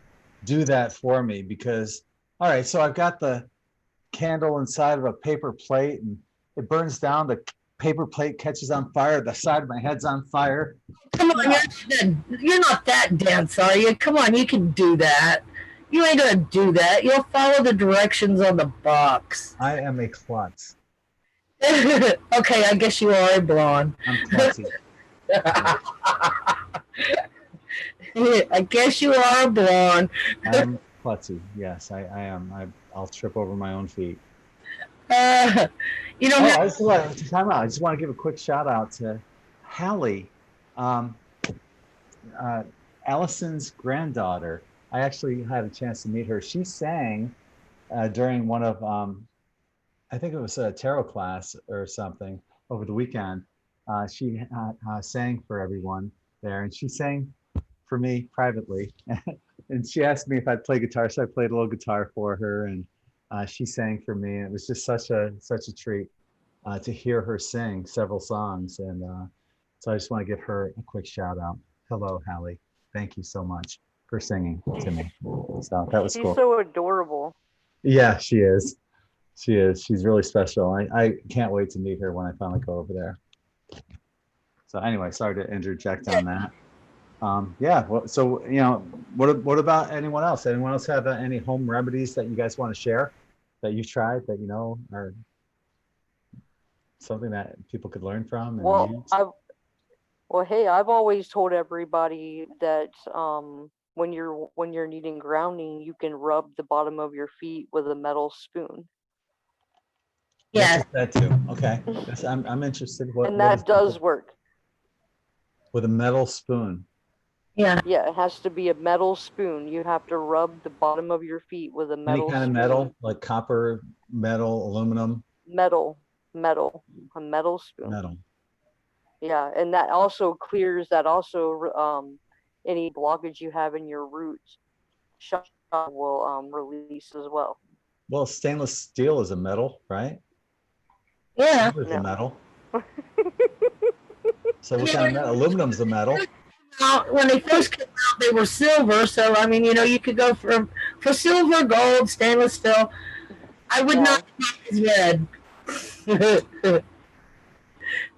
do that for me because, all right, so I've got the candle inside of a paper plate and it burns down, the paper plate catches on fire, the side of my head's on fire. Come on, you're not that dense, are you? Come on, you can do that. You ain't gonna do that. You'll follow the directions on the box. I am a klutz. Okay, I guess you are a blonde. I'm klutzy. I guess you are a blonde. I'm klutzy. Yes, I am. I'll trip over my own feet. You know, I just want to give a quick shout out to Hallie, Allison's granddaughter. I actually had a chance to meet her. She sang during one of, I think it was a tarot class or something over the weekend. She sang for everyone there, and she sang for me privately. And she asked me if I'd play guitar, so I played a little guitar for her, and she sang for me. And it was just such a treat to hear her sing several songs. And so I just want to give her a quick shout out. Hello, Hallie. Thank you so much for singing to me. So that was cool. She's so adorable. Yeah, she is. She is. She's really special. I can't wait to meet her when I finally go over there. So anyway, sorry to interject on that. Yeah. Well, so what about anyone else? Anyone else have any home remedies that you guys want to share that you tried that are something that people could learn from? And hey, I've always told everybody that when you're needing grounding, you can rub the bottom of your feet with a metal spoon. yes. That too. Okay. I'm interested. And that does work. With a metal spoon. Yeah. Yeah, it has to be a metal spoon. You have to rub the bottom of your feet with a metal Any kind of metal, like copper, metal, aluminum? Metal, a metal spoon. Metal. Yeah, and that also clears any blockage you have in your roots. Shot will release as well. Well, stainless steel is a metal, right? Yeah. It's a metal. So what kind of metal? Aluminum's a metal. When they first came out, they were silver. So I mean, you could go for silver, gold, stainless steel. I would not use red.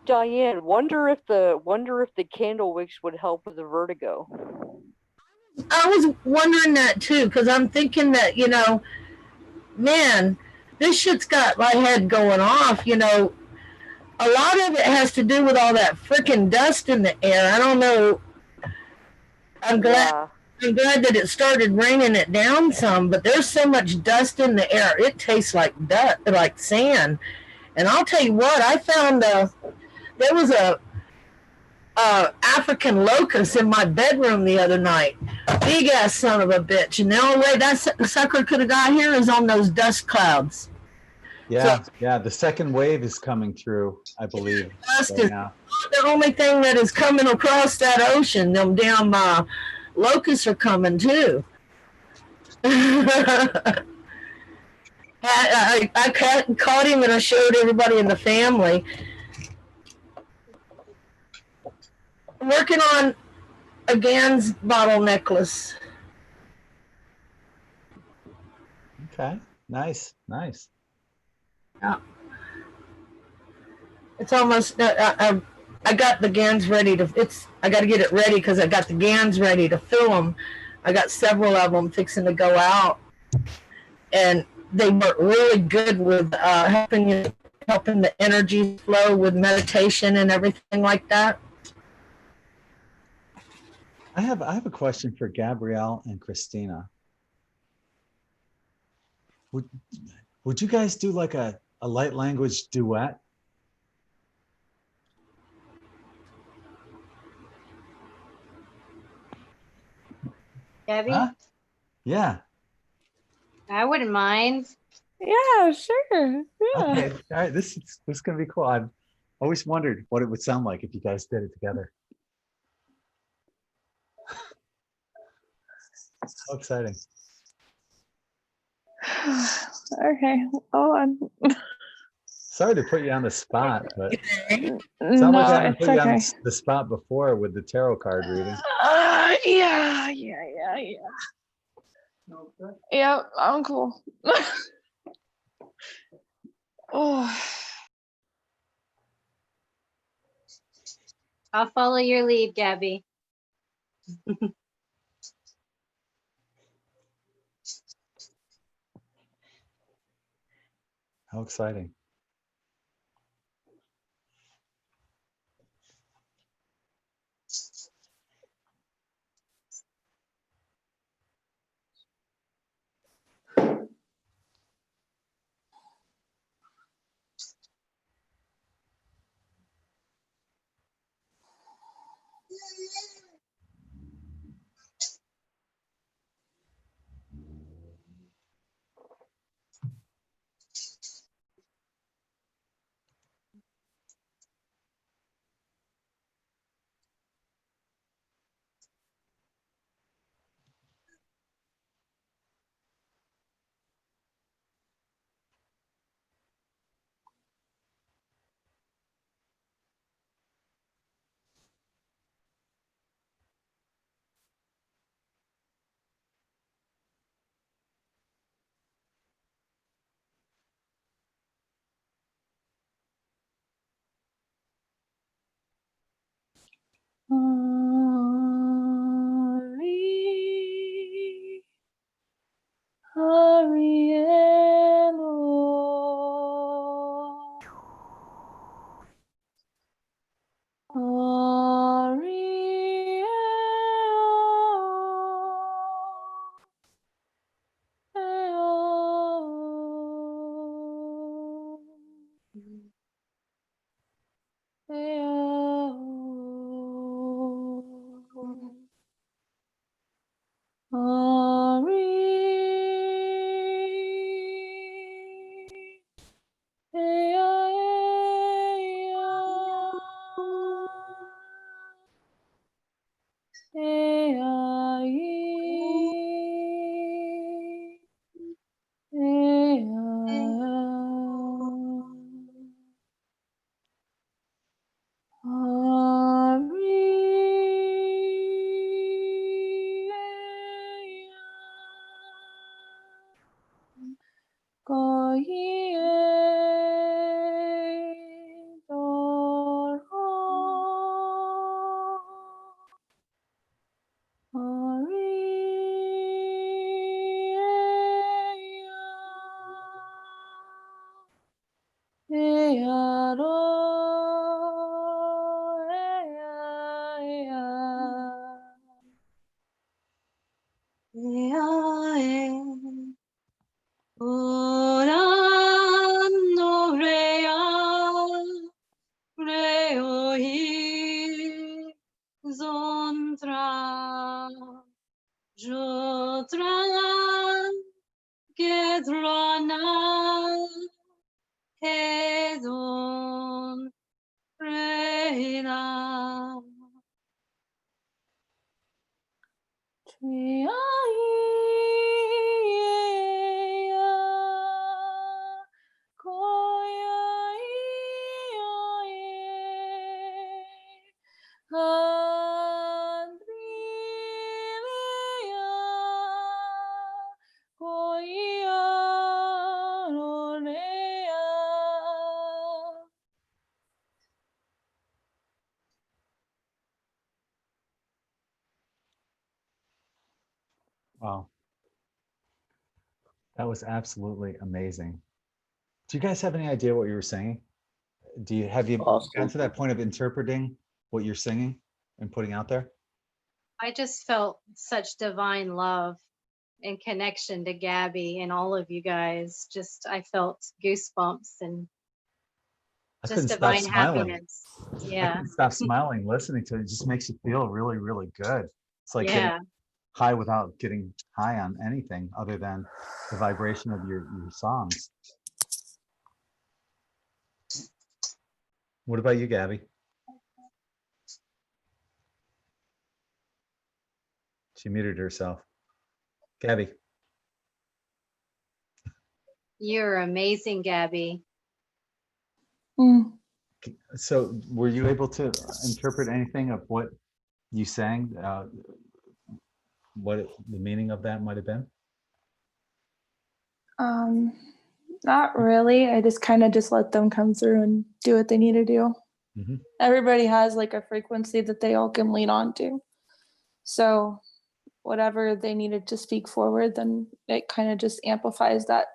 Diane, wonder if the candle wicks would help with the vertigo. I was wondering that too, because I'm thinking that man, this shit's got my head going off. A lot of it has to do with all that freaking dust in the air. I don't know. I'm glad that it started raining it down some, but there's so much dust in the air. It tastes like dust, like sand. And I'll tell you what, I found there was a African locust in my bedroom the other night. Big ass son of a bitch. And the only way that sucker could have got here is on those dust clouds. Yeah, the second wave is coming through, I believe. Dust is the only thing that is coming across that ocean. Them damn locusts are coming too. I caught him and I showed everybody in the family. I'm working on a Gans bottle necklace. Okay, nice. Yeah. It's almost, I got the Gans ready I got to get it ready because I got the Gans ready to fill them. I got several of them fixing to go out. And they work really good with helping the energy flow with meditation and everything like that. I have a question for Gabrielle and Christina. Would you guys do like a light language duet? Debbie? Huh? Yeah. I wouldn't mind. Yeah, sure. Yeah. Okay. All right. This is gonna be cool. I've always wondered what it would sound like if you guys did it together. So exciting. Okay. Oh, Sorry to put you on the spot, but no, sounds like I haven't it's put you on okay. the spot before with the tarot card reading. Yeah. Yeah, I'm cool. Oh. I'll follow your lead, Gabby. How exciting. Wow. That was absolutely amazing. Do you guys have any idea what you were singing? Have you gotten to that point of interpreting what you're singing and putting out there? I just felt such divine love and connection to Gabby and all of you guys. Just, I felt goosebumps and I just couldn't stop divine smiling. happiness. I Yeah. couldn't stop smiling listening to it. It just makes you feel really, really good. It's like getting Yeah. high without getting high on anything other than the vibration of your songs. What about you, Gabby? She muted herself. Gabby. You're amazing, Gabby. So were you able to interpret anything of what you sang? the meaning of that might have been? Not really. I just kind of just let them come through and do what they need to do. Mhm. Everybody has like a frequency that they all can lean on to. So whatever they needed to speak forward, then it kind of just amplifies that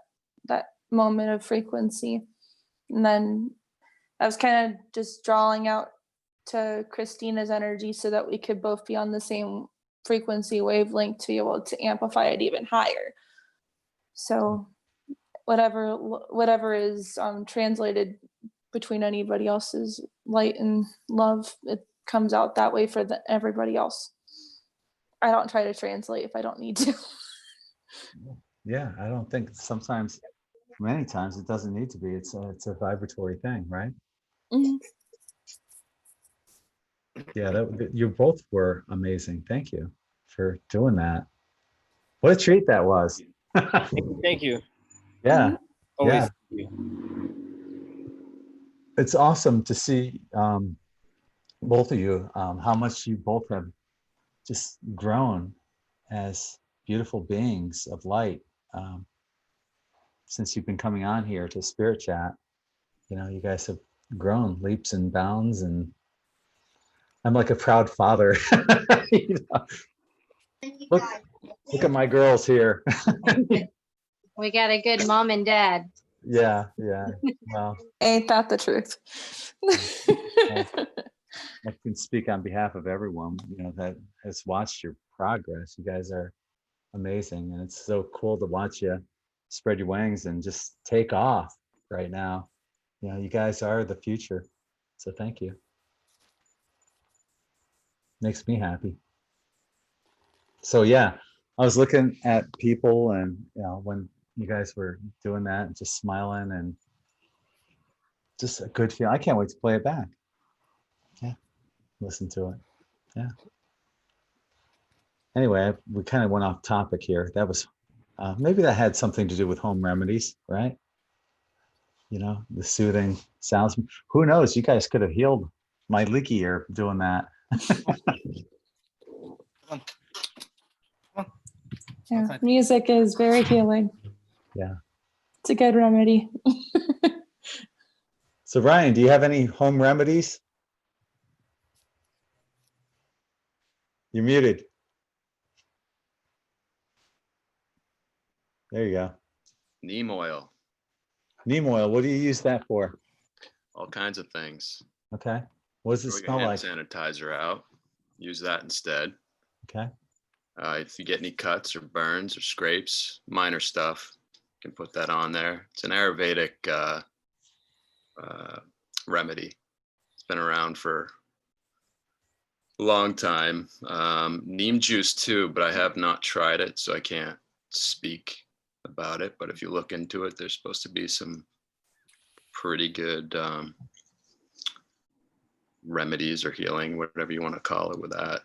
moment of frequency. And then I was kind of just drawing out to Christina's energy so that we could both be on the same frequency wavelength to be able to amplify it even higher. So whatever is translated between anybody else's light and love, it comes out that way for everybody else. I don't try to translate if I don't need to. Yeah, I don't think sometimes, many times it doesn't need to be. It's a vibratory thing, right? Mhm. Yeah, you both were amazing. Thank you for doing that. What a treat that was. Thank you. Yeah, Always. yeah. It's awesome to see both of you, how much you both have just grown as beautiful beings of light since you've been coming on here to Spirit Chat. You know, you guys have grown leaps and bounds, and I'm like a proud father. You know? Look at my girls here. We got a good mom and dad. Yeah, yeah. Well, Ain't that the truth? I can speak on behalf of everyone, you know, that has watched your progress. You guys are amazing, and it's so cool to watch you spread your wings and just take off right now. You know, you guys are the future. So thank you. Makes me happy. So yeah, I was looking at people, and you know, when you guys were doing that and just smiling, and just a good feeling. I can't wait to play it back. Yeah, listen to it. Yeah. Anyway, we kind of went off topic here. That was maybe that had something to do with home remedies, right? You know, the soothing sounds. Who knows? You guys could have healed my leaky ear doing that. Yeah, music is very healing. Yeah. It's a good remedy. So Ryan, do you have any home remedies? You're muted. There you go. Neem oil, Neem oil. What do you use that for? all kinds of things. Okay. What does it Throw your smell hand like? sanitizer out. Use that instead. Okay. If you get any cuts or burns or scrapes, minor stuff, you can put that on there. It's an Ayurvedic remedy. It's been around for a long time. Neem juice too, but I have not tried it, so I can't speak about it. But if you look into it, there's supposed to be some pretty good remedies or healing, whatever you want to call it, with that.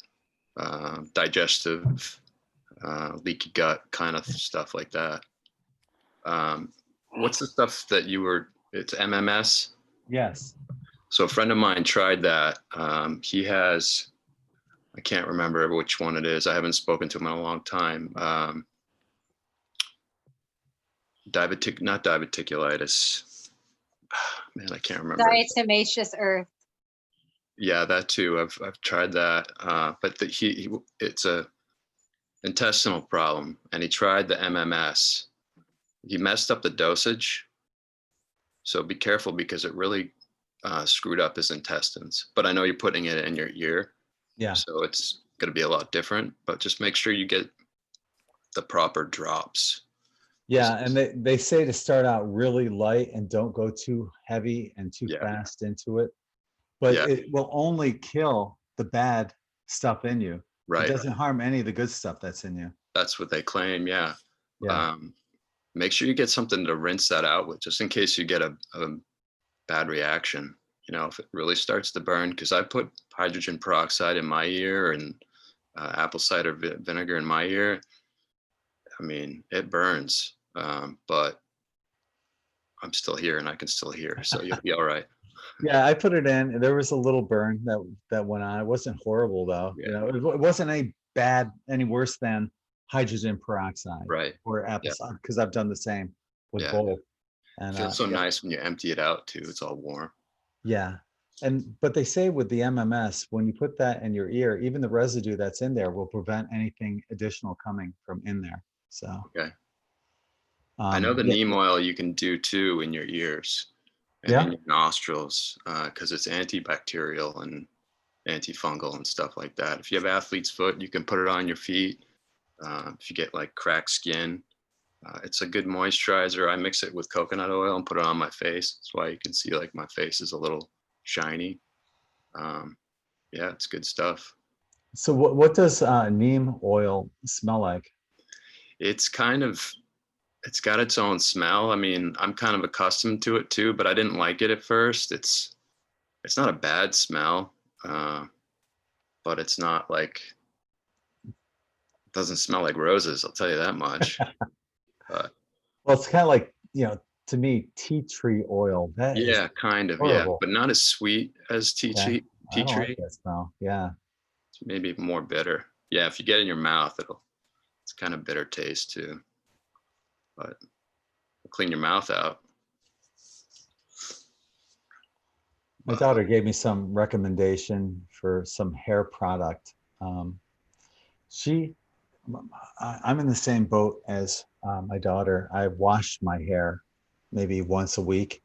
Digestive, leaky gut kind of stuff like that. What's the stuff that it's MMS? Yes. So a friend of mine tried that. He has, I can't remember which one it is. I haven't spoken to him in a long time. Not diverticulitis. Man, I can't remember. Diatomaceous earth. Yeah, that too. I've tried that, but it's a intestinal problem, and he tried the MMS. He messed up the dosage, so be careful because it really screwed up his intestines. But I know you're putting it in your ear, Yeah. so it's going to be a lot different. But just make sure you get the proper drops. Yeah, and they say to start out really light and don't go too heavy and too fast into it. But it will only kill the bad stuff in you. Right. It doesn't harm any of the good stuff that's in you. That's what they claim. Yeah. Yeah. Make sure you get something to rinse that out with, just in case you get a bad reaction. You know, if it really starts to burn, because I put hydrogen peroxide in my ear and apple cider vinegar in my ear. I mean, it burns, but I'm still here and I can still hear, so you'll be all right. Yeah, I put it in, and there was a little burn that went on. It wasn't horrible though. Yeah. You know, it wasn't any bad, any worse than hydrogen peroxide Right. or apple cider, because I've done the same with Yeah. both. And Feels so yeah. nice when you empty it out too. It's all warm. Yeah. But they say with the MMS, when you put that in your ear, even the residue that's in there will prevent anything additional coming from in there. So Okay. I know the neem oil you can do too in your ears and in your nostrils because it's antibacterial and antifungal and stuff like that. If you have athlete's foot, you can put it on your feet. If you get like cracked skin, it's a good moisturizer. I mix it with coconut oil and put it on my face. That's why you can see like my face is a little shiny. Yeah, it's good stuff. So what does neem oil smell like? It's got its own smell. I mean, I'm kind of accustomed to it too, but I didn't like it at first. It's not a bad smell, but it's not like, it doesn't smell like roses, I'll tell you that much. But well, it's kind of like, to me, tea tree oil. That yeah, kind of, horrible. yeah, but not as sweet as tea tree. I don't like that smell. Yeah. It's maybe more bitter. Yeah, if you get it in your mouth, it's kind of bitter taste too. But it'll clean your mouth out. My daughter gave me some recommendation for some hair product. I'm in the same boat as my daughter. I wash my hair maybe once a week.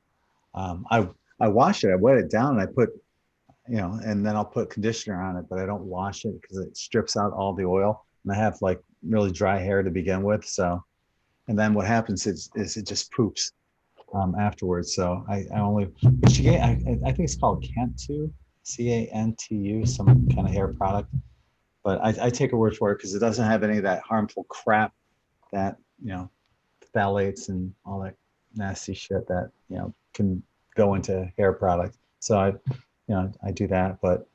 I wash it, I wet it down, and I put, and then I'll put conditioner on it, but I don't wash it because it strips out all the oil. And I have like really dry hair to begin with. So, and then what happens is it just poops afterwards. So I think it's called Cantu, Cantu, some kind of hair product. But I take her word for it because it doesn't have any of that harmful crap that, phthalates and all that nasty shit that, can go into hair products. So I do that. But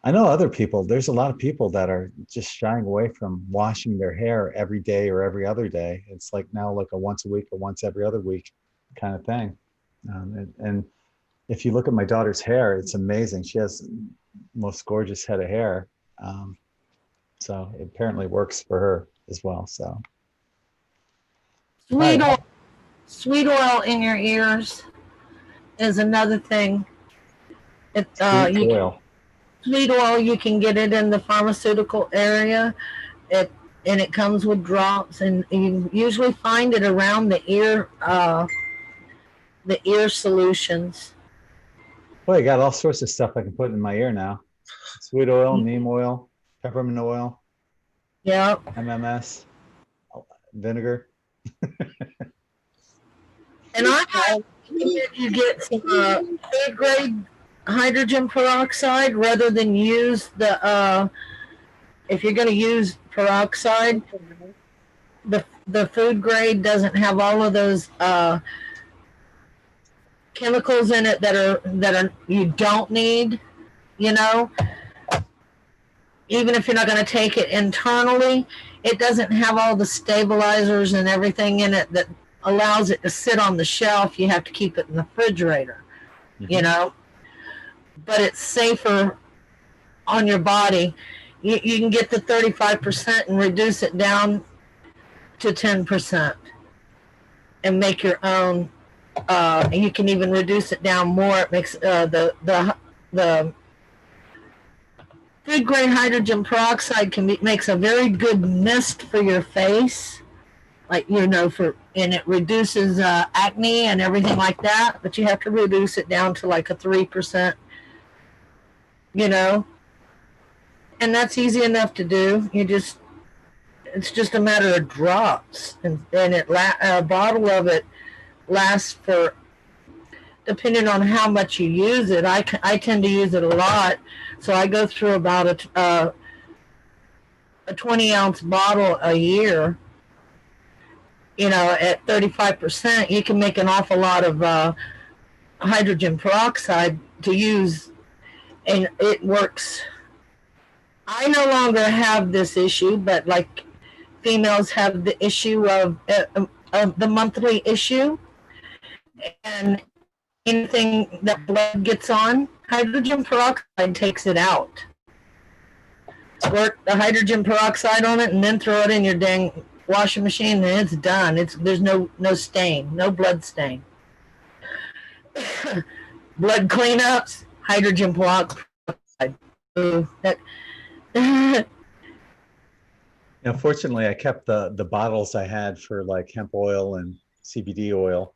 I know there's a lot of people that are just shying away from washing their hair every day or every other day. It's like now like a once a week or once every other week kind of thing. And if you look at my daughter's hair, it's amazing. She has the most gorgeous head of hair. So it apparently works for her as well. So sweet oil in your ears is another thing. Sweet oil. Sweet oil, you can get it in the pharmaceutical area. And it comes with drops, and you usually find it around the ear solutions. Well, you got all sorts of stuff I can put in my ear now. Sweet oil, neem oil, peppermint oil. Yeah. MMS, vinegar. And you get some food grade hydrogen peroxide rather than use the if you're going to use peroxide, the food grade doesn't have all of those chemicals in it that are you don't need, even if you're not going to take it internally, it doesn't have all the stabilizers and everything in it that allows it to sit on the shelf. You have to keep it in the refrigerator, but it's safer on your body. You can get the 35% and reduce it down to 10% and make your own. And you can even reduce it down more. It makes the food grade hydrogen peroxide makes a very good mist for your face, like and it reduces acne and everything like that. But you have to reduce it down to like a 3%, and that's easy enough to do. It's just a matter of drops, and a bottle of it lasts for, depending on how much you use it. I tend to use it a lot, so I go through about a 20-ounce bottle a year. At 35%, you can make an awful lot of hydrogen peroxide to use, and it works. I no longer have this issue, but like females have the issue of the monthly issue, and anything that blood gets on, hydrogen peroxide takes it out. squirt the hydrogen peroxide on it, and then throw it in your dang washing machine, and it's done. There's no stain, no blood stain. Blood cleanups, hydrogen peroxide. Fortunately, I kept the bottles I had for like hemp oil and CBD oil,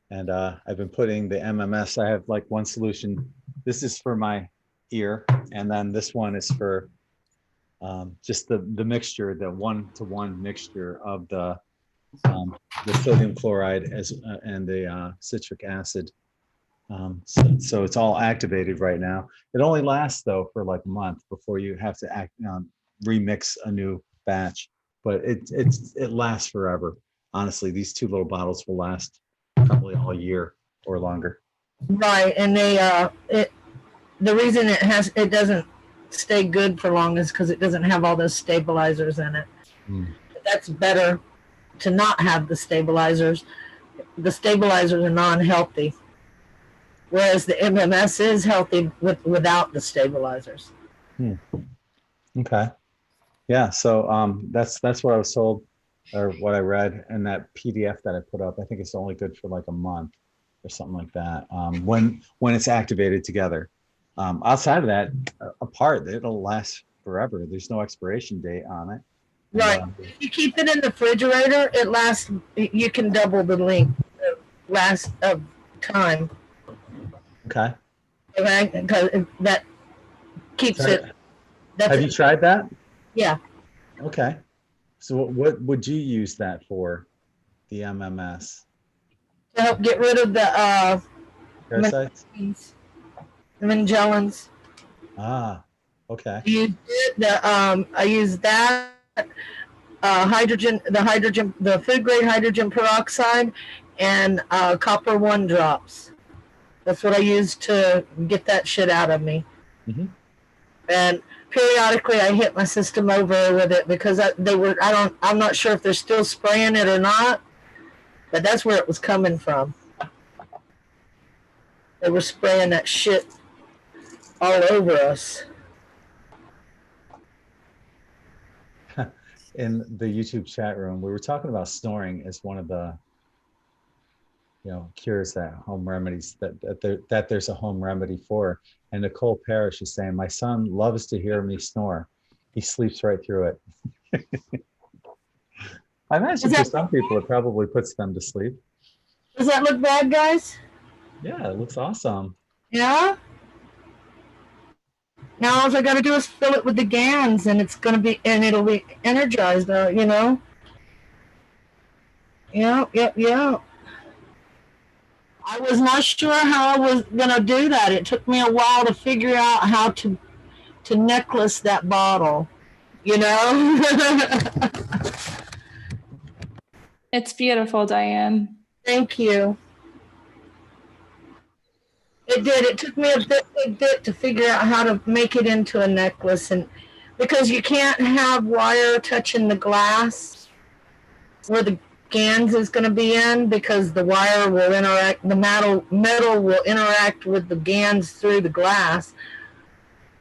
and I've been putting the MMS. I have like one solution. This is for my ear, and then this one is for just the mixture, the 1-to-1 mixture of the sodium chloride and the citric acid. So it's all activated right now. It only lasts though for like a month before you have to remix a new batch, but it lasts forever. Honestly, these 2 little bottles will last probably all year or longer. Right, and the reason it doesn't stay good for long is because it doesn't have all those stabilizers in it. That's better to not have the stabilizers. The stabilizers are non-healthy, whereas the MMS is healthy without the stabilizers. Okay. Yeah, so that's what I was told, or what I read in that PDF that I put up. I think it's only good for like a month or something like that, when it's activated together. Outside of that, apart, it'll last forever. There's no expiration date on it. Right. If you keep it in the refrigerator, it lasts. You can double the length, last of time. Okay. Okay, because that keeps it. Have you tried that? Yeah. Okay. So what would you use that for? The MMS To help get rid of the parasites. The Magellans. Okay. I use that the food grade hydrogen peroxide, and copper 1 drops. That's what I use to get that shit out of me. And periodically I hit my system over with it because I'm not sure if they're still spraying it or not, but that's where it was coming from. They were spraying that shit all over us. In the YouTube chat room, we were talking about snoring as one of the cures, that home remedies that there's a home remedy for. And Nicole Parrish is saying, my son loves to hear me snore. He sleeps right through it. I imagine for some people it probably puts them to sleep. Does that look bad, guys? Yeah, it looks awesome. Yeah. Now all I got to do is fill it with the GANs, and it'll be energized. Yeah. I was not sure how I was gonna do that. It took me a while to figure out how to necklace that bottle. It's beautiful, Diane. Thank you. It did. It took me a bit to figure out how to make it into a necklace, and because you can't have wire touching the glass where the GANs is going to be in, because the wire will interact, the metal will interact with the GANs through the glass.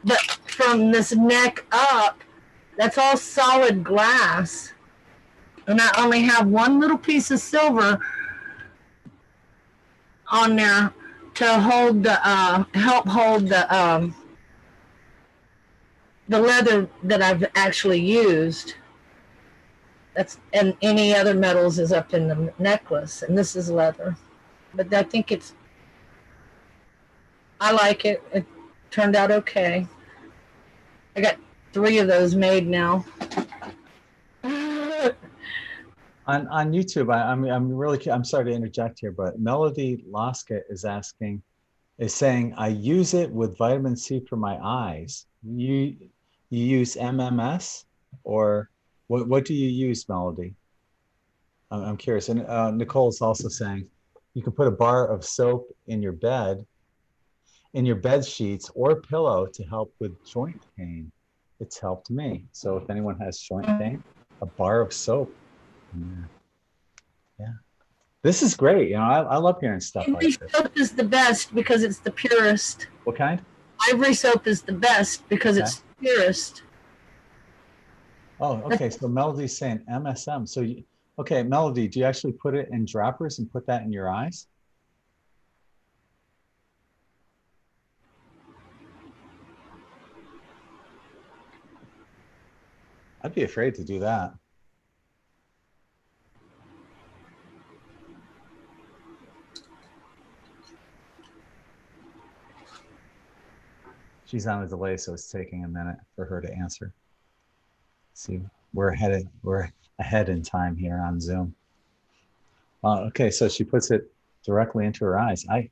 But from this neck up, that's all solid glass, and I only have one little piece of silver on there to hold the help hold the leather that I've actually used. And any other metals is up in the necklace, and this is leather. But I think I like it. It turned out okay. I got 3 of those made now. On YouTube, I'm sorry to interject here, but Melody Laska is saying, I use it with vitamin C for my eyes. You use MMS, or what do you use, Melody? I'm curious. And Nicole is also saying you can put a bar of soap in your bed sheets or pillow to help with joint pain. It's helped me. So if anyone has joint pain, a bar of soap. Yeah. This is great. I love hearing stuff like this. Soap is the best because it's the purest. What kind? Ivory soap is the best because it's the purest. Oh, okay. So Melody's saying MSM. So okay, Melody, do you actually put it in droppers and put that in your eyes? I'd be afraid to do that. She's on a delay, so it's taking a minute for her to answer. See, we're ahead in time here on Zoom. Okay, so she puts it directly into her eyes. I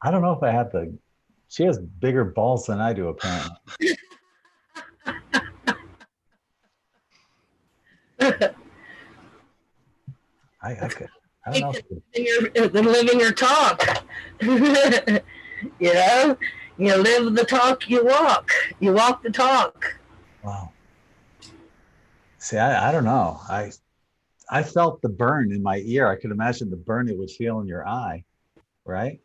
don't know if I have she has bigger balls than I do, apparently. I don't know. They're living your talk. You know, you live the talk you walk. You walk the talk. Wow. See, I don't know. I felt the burn in my ear. I could imagine the burn it would feel in your eye, right?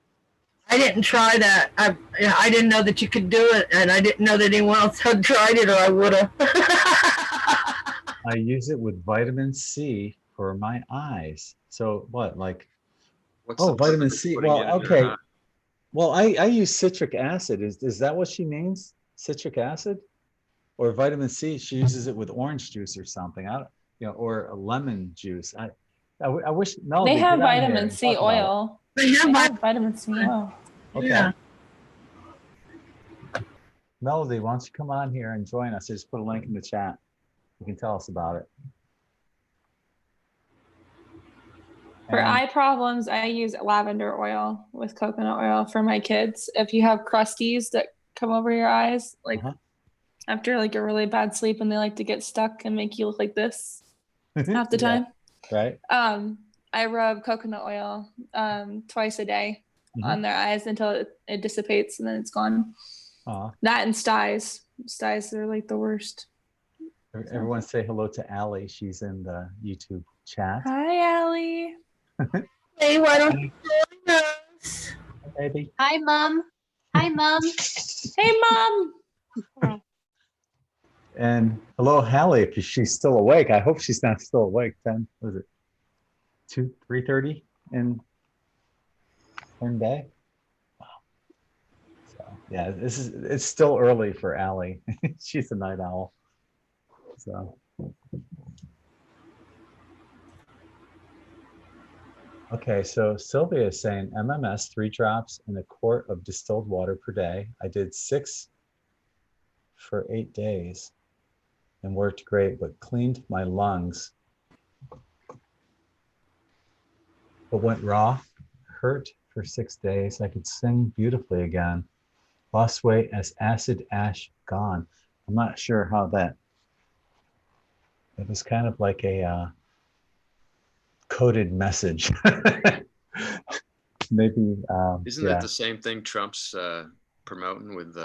I didn't try that. I didn't know that you could do it, and I didn't know that anyone else had tried it, or I would have. I use it with vitamin C for my eyes. So what, like, vitamin C. Well, okay. Well, I use citric acid. Is that what she means? Citric acid? Or vitamin C? She uses it with orange juice or something. Or a lemon juice. I wish Melody. They have vitamin C oil. They have vitamin C oil. Okay. Yeah. Melody, why don't you come on here and join us? I just put a link in the chat. You can tell us about it. For eye problems, I use lavender oil with coconut oil for my kids. If you have crusties that come over your eyes, like after like a really bad sleep and they like to get stuck and make you look like this half the time. Right. I rub coconut oil twice a day on their eyes until it dissipates and then it's gone. That and styes. Styes are like the worst. Everyone say hello to Allie. She's in the YouTube chat. Hi, Allie. Hey, why don't you join us? Hi, baby. Hi, Mom. Hi, Mom. Hey, Mom. And hello, Hallie, if she's still awake. I hope she's not still awake. 10, was it 3:30 in day? Wow. So yeah, it's still early for Allie. She's a night owl. So okay, so Sylvia is saying MMS 3 drops in a quart of distilled water per day. I did 6 for 8 days and worked great, but cleaned my lungs. But went raw, hurt for 6 days. I could sing beautifully again. Lost weight as acid ash gone. I'm not sure how that, it was kind of like a coded message. Maybe. Isn't that the same thing Trump's promoting with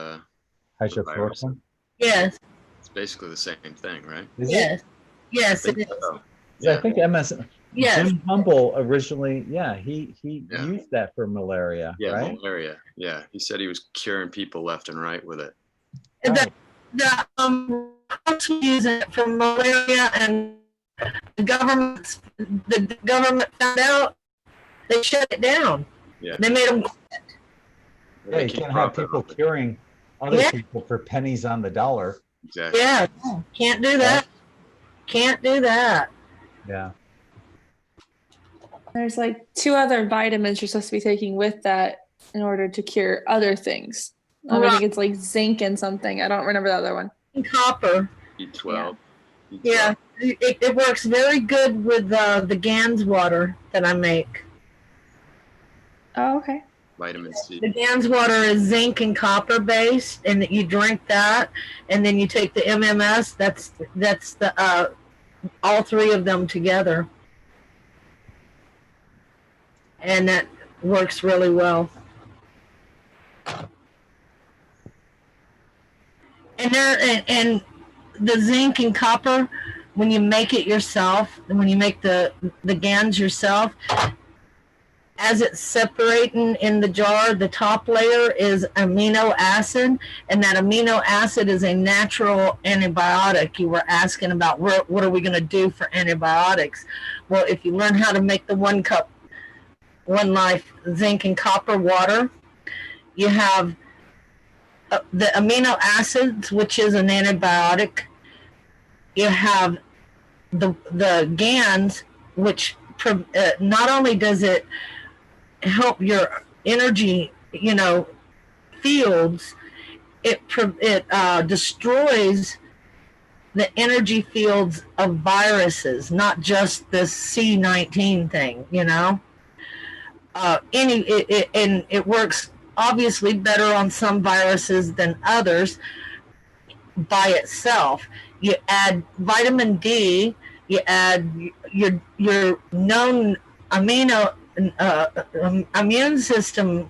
hydrochloroquine? Yes. It's basically the same thing, right? Yes. Yes, it is. So. Yeah, I think MS. Yes. Jim Humble originally, he used that for malaria. Yeah, right? Malaria. Yeah, he said he was curing people left and right with it. The House was using it for malaria, and the government found out. They shut it down. Yeah. They made them quit. Yeah, you can't have people curing other people for pennies on the dollar. Exactly. Yeah, can't do that. Can't do that. Yeah. There's like 2 other vitamins you're supposed to be taking with that in order to cure other things. I think it's like zinc and something. I don't remember the other one. And copper. B12. Yeah, it works very good with the Gans water that I make. Oh, okay. Vitamin C. The Gans water is zinc and copper based, and you drink that, and then you take the MMS. That's the all 3 of them together, and that works really well. And the zinc and copper, when you make it yourself, when you make the Gans yourself, as it's separating in the jar, the top layer is amino acid, and that amino acid is a natural antibiotic. You were asking about what are we going to do for antibiotics. Well, if you learn how to make the 1 cup, 1 life zinc and copper water, you have the amino acids, which is an antibiotic. You have the GANs, which not only does it help your energy, fields, it destroys the energy fields of viruses, not just this C19 thing, and it works obviously better on some viruses than others by itself. You add vitamin D, you add your known immune system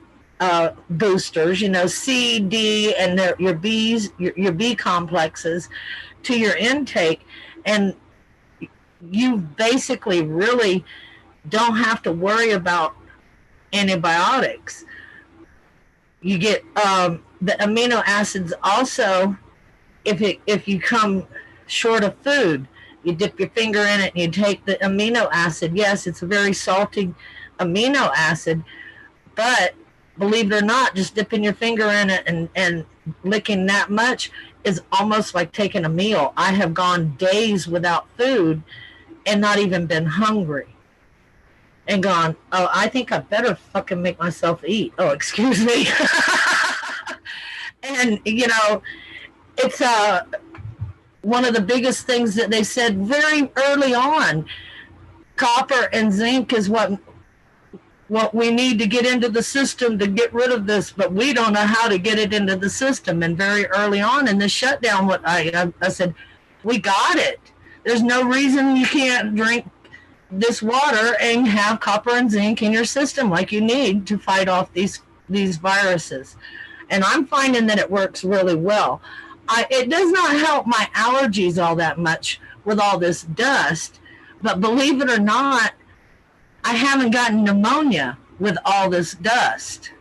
boosters, C, D, and your B's, your B complexes to your intake, and you basically really don't have to worry about antibiotics. You get the amino acids also. If you come short of food, you dip your finger in it and you take the amino acid. Yes, it's a very salty amino acid, but believe it or not, just dipping your finger in it and licking that much is almost like taking a meal. I have gone days without food and not even been hungry and gone, oh, I think I better fucking make myself eat. Oh, excuse me. And, it's one of the biggest things that they said very early on. Copper and zinc is what we need to get into the system to get rid of this, but we don't know how to get it into the system. And very early on in the shutdown, I said, we got it. There's no reason you can't drink this water and have copper and zinc in your system like you need to fight off these viruses. And I'm finding that it works really well. It does not help my allergies all that much with all this dust, but believe it or not, I haven't gotten pneumonia with all this dust.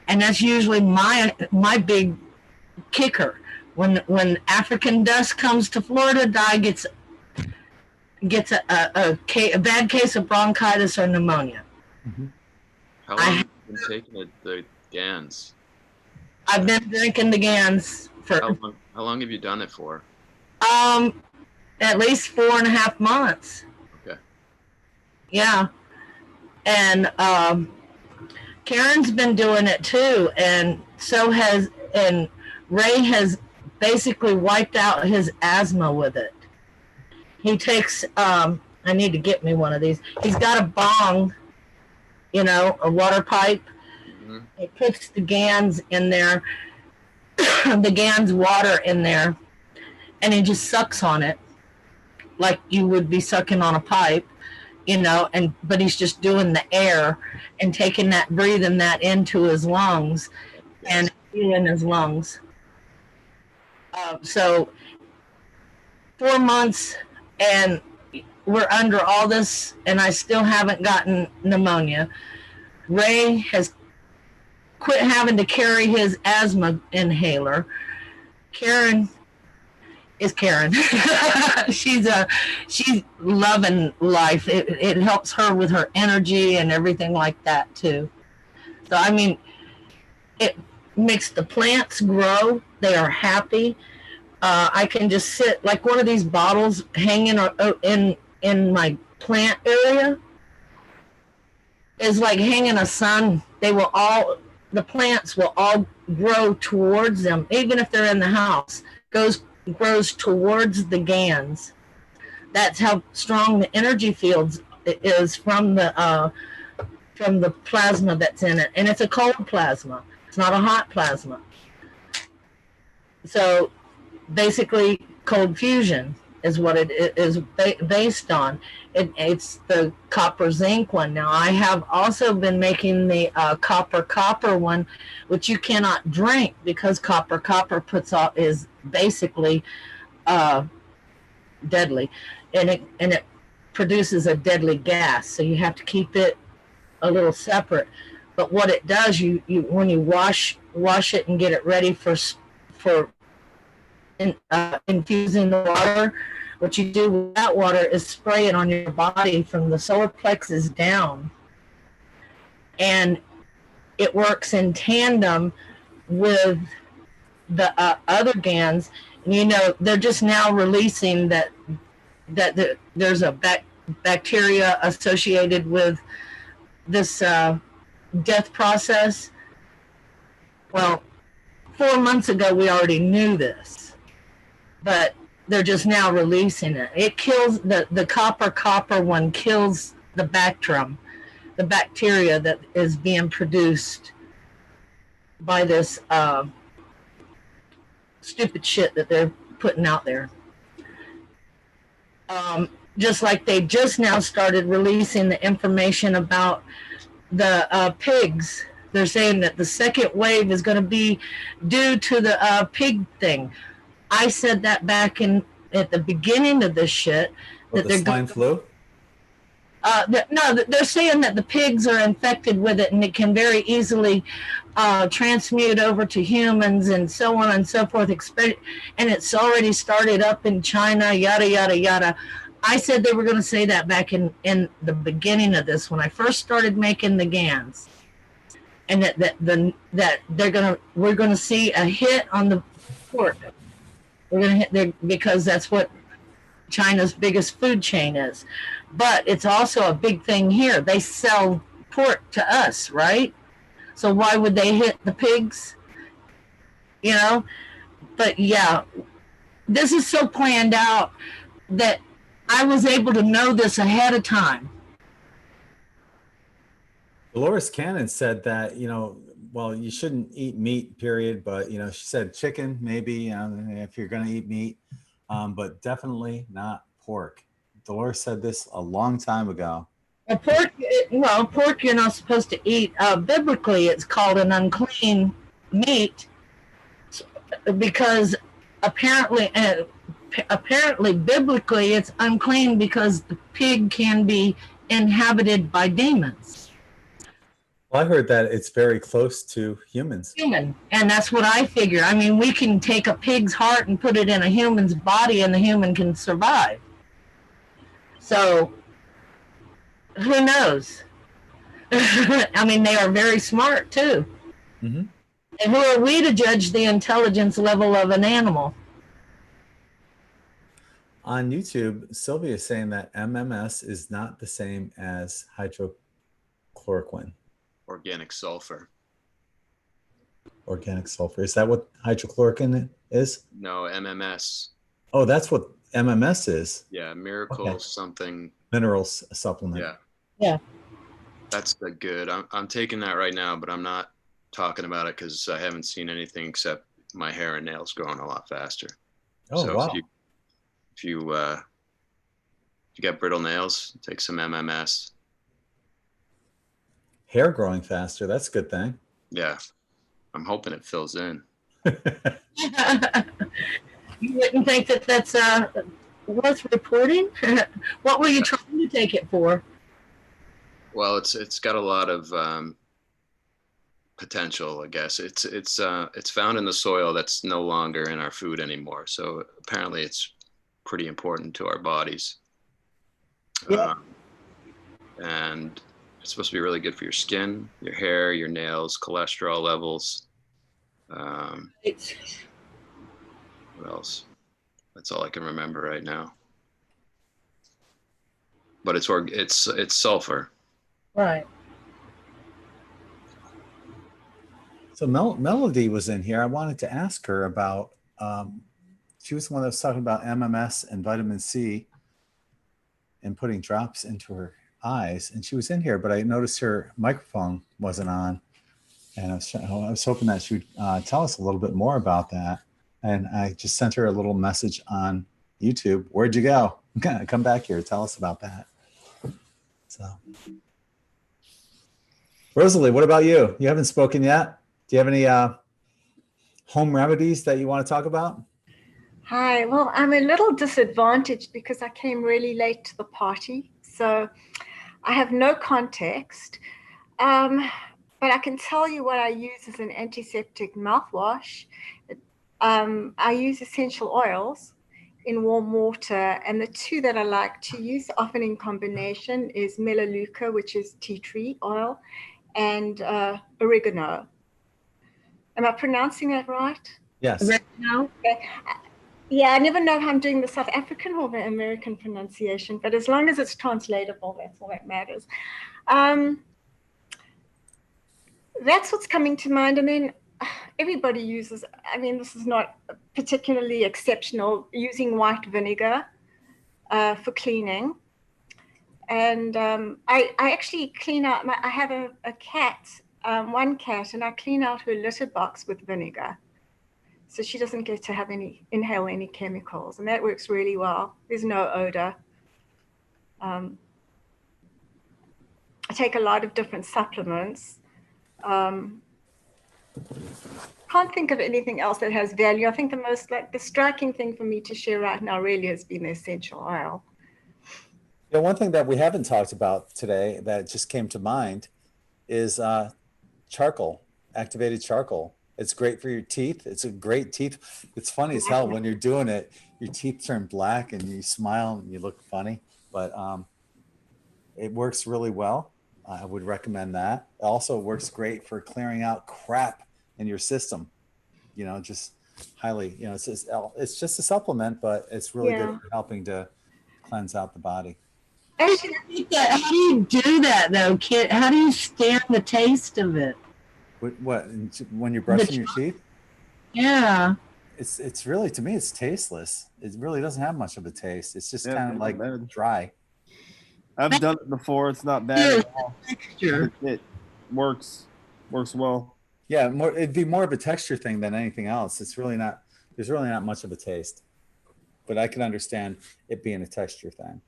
And that's usually my big kicker. When African dust comes to Florida, Di gets a bad case of bronchitis or pneumonia. Mm-hmm. How long have you been taking the GANs? I've been drinking the GANs for... How long have you done it for? At least 4.5 months. Okay. Yeah. And Karen's been doing it too, and Ray has basically wiped out his asthma with it. He takes, I need to get me one of these. He's got a bong, a water pipe. Mm-hmm. He puts the GANs in there, the GANs water in there, and he just sucks on it like you would be sucking on a pipe, but he's just doing the air and breathing that into his lungs and feeling his lungs. So 4 months and we're under all this, and I still haven't gotten pneumonia. Ray has quit having to carry his asthma inhaler. Karen is Karen. she's loving life. It helps her with her energy and everything like that too. So I mean, it makes the plants grow. They are happy. I can just sit like one of these bottles hanging in my plant area is like hanging a sun. The plants will all grow towards them, even if they're in the house. Grows towards the GANs. That's how strong the energy fields is from the plasma that's in it, and it's a cold plasma. It's not a hot plasma. So basically, cold fusion is what it is based on. It's the copper zinc one. Now I have also been making the copper one, which you cannot drink because copper is basically deadly, and it produces a deadly gas. So you have to keep it a little separate. But what it does, you when you wash it and get it ready for infusing the water, what you do with that water is spray it on your body from the solar plexus down, and it works in tandem with the other GANs. And you know, they're just now releasing that there's a bacteria associated with this death process. Well, 4 months ago we already knew this, but they're just now releasing it. It kills the copper one, kills the bacterium, the bacteria that is being produced by this stupid shit that they're putting out there. Just like they just now started releasing the information about the pigs. They're saying that the second wave is going to be due to the pig thing. I said that back at the beginning of this shit. What, that the swine flu? No, they're saying that the pigs are infected with it and it can very easily transmute over to humans and so on and so forth. And it's already started up in China, yada, yada, yada. I said they were going to say that back in the beginning of this, when I first started making the GANs. And that we're going to see a hit on the pork. We're going to hit there because that's what China's biggest food chain is. But it's also a big thing here. They sell pork to us, right? So why would they hit the pigs? You know? But yeah, this is so planned out that I was able to know this ahead of time. Dolores Cannon said that, you know, well, you shouldn't eat meat, period. But, you know, she said chicken, maybe, if you're going to eat meat, but definitely not pork. Dolores said this a long time ago. Pork you're not supposed to eat. Biblically, it's called an unclean meat because apparently, biblically, it's unclean because the pig can be inhabited by demons. Well, I heard that it's very close to humans. Human, and that's what I figure. I mean, we can take a pig's heart and put it in a human's body, and the human can survive. So, who knows? I mean, they are very smart too. Mm-hmm. And who are we to judge the intelligence level of an animal? On YouTube, Sylvia is saying that MMS is not the same as hydrochloroquine. Organic sulfur. Organic sulfur. Is that what hydrochloroquine is? No, MMS. Oh, that's what MMS is. Yeah, miracle okay. Something. Minerals supplement. Yeah. Yeah. That's the good. I'm taking that right now, but I'm not talking about it because I haven't seen anything except my hair and nails growing a lot faster. Oh, so wow. If you got brittle nails, take some MMS. Hair growing faster. That's a good thing. Yeah. I'm hoping it fills in. You wouldn't think that that's worth reporting? What were you trying to take it for? Well, it's got a lot of potential, I guess. It's found in the soil that's no longer in our food anymore. So apparently it's pretty important to our bodies. Yeah. And it's supposed to be really good for your skin, your hair, your nails, cholesterol levels. What else? That's all I can remember right now. But it's sulfur. Right. So Melody was in here. I wanted to ask her about, she was the one that was talking about MMS and vitamin C and putting drops into her eyes. And she was in here, but I noticed her microphone wasn't on. And I was hoping that she would tell us a little bit more about that. And I just sent her a little message on YouTube. Where'd you go? Come back here. Tell us about that. So, Rosalie, what about you? You haven't spoken yet. Do you have any home remedies that you want to talk about? Hi. Well, I'm a little disadvantaged because I came really late to the party. So I have no context. But I can tell you what I use as an antiseptic mouthwash. I use essential oils in warm water, and the two that I like to use often in combination is melaleuca, which is tea tree oil, and oregano. Am I pronouncing that right? Yes. Oregano? Okay. Yeah, I never know if I'm doing the South African or the American pronunciation, but as long as it's translatable, that's all that matters. That's what's coming to mind. And then everybody uses, I mean, this is not particularly exceptional, using white vinegar for cleaning. And I actually clean out, I have a cat, one cat, and I clean out her litter box with vinegar, so she doesn't get to have inhale any chemicals, and that works really well. There's no odor. I take a lot of different supplements. Can't think of anything else that has value. I think the striking thing for me to share right now really has been the essential oil. Yeah, one thing that we haven't talked about today that just came to mind is charcoal, activated charcoal. It's great for your teeth. It's a great teeth. It's funny as hell when you're doing it, your teeth turn black and you smile and you look funny, but it works really well. I would recommend that. It also works great for clearing out crap in your system. You know, just highly, you know, it's just a supplement, but it's really good for helping to cleanse out the body. Actually, I think that, how do you do that though, kid? How do you stand the taste of it? What when you're brushing your teeth? Yeah. It's really, to me, it's tasteless. It really doesn't have much of a taste. It's just kind of like dry. I've done it before. It's not bad at all. Texture. It works well. Yeah, it'd be more of a texture thing than anything else. It's really not. There's really not much of a taste, but I can understand it being a texture thing.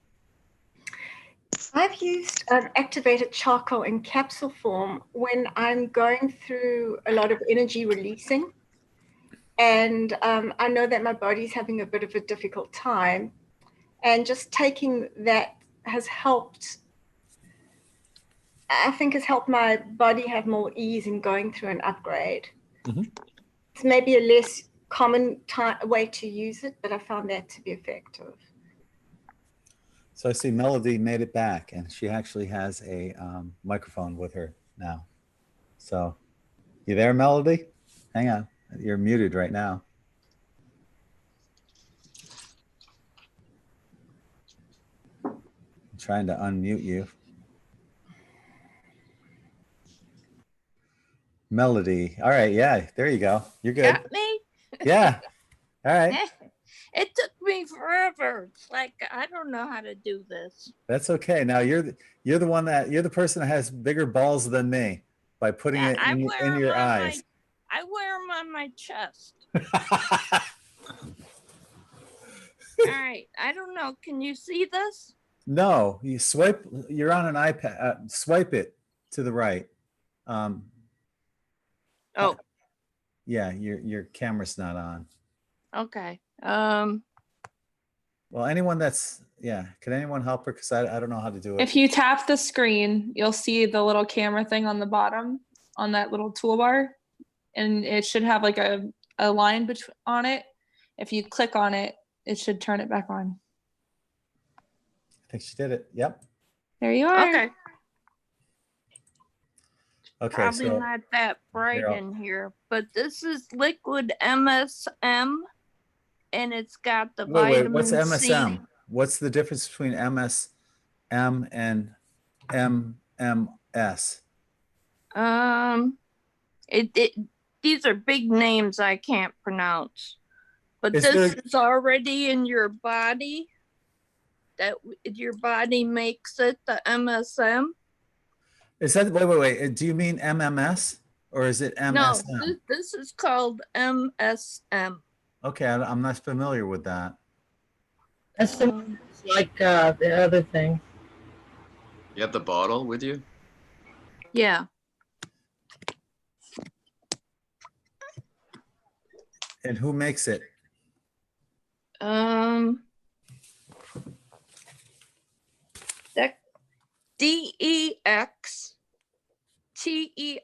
I've used activated charcoal in capsule form when I'm going through a lot of energy releasing. And I know that my body's having a bit of a difficult time. And just taking that has helped, I think has helped my body have more ease in going through an upgrade. Mm-hmm. It's maybe a less common way to use it, but I found that to be effective. So I see Melody made it back, and she actually has a microphone with her now. So you there, Melody? Hang on. You're muted right now. I'm trying to unmute you. Melody. All right. Yeah, there you go. You're good. Got me? Yeah. All right. It took me forever. It's like, I don't know how to do this. That's okay. Now you're the person that has bigger balls than me by putting it in your eyes. I wear them on my chest. All right. I don't know. Can you see this? No, you swipe. You're on an iPad. Swipe it to the right. Oh. Yeah, your camera's not on. Okay. Well, anyone can anyone help her? Because I don't know how to do it. If you tap the screen, you'll see the little camera thing on the bottom on that little toolbar, and it should have like a line on it. If you click on it, it should turn it back on. I think she did it. Yep. There you are. Okay. Okay. Probably not that bright in here, but this is liquid MSM, and it's got the vitamin what's MSM? C. What's the difference between MSM and MMS? These are big names I can't pronounce, but this is already in your body. That your body makes it, the MSM. Is that wait? Do you mean MMS or is it MSM? No, this is called MSM. Okay, I'm not familiar with that. That's like the other thing. You have the bottle with you? Yeah. And who makes it? That DEX Terity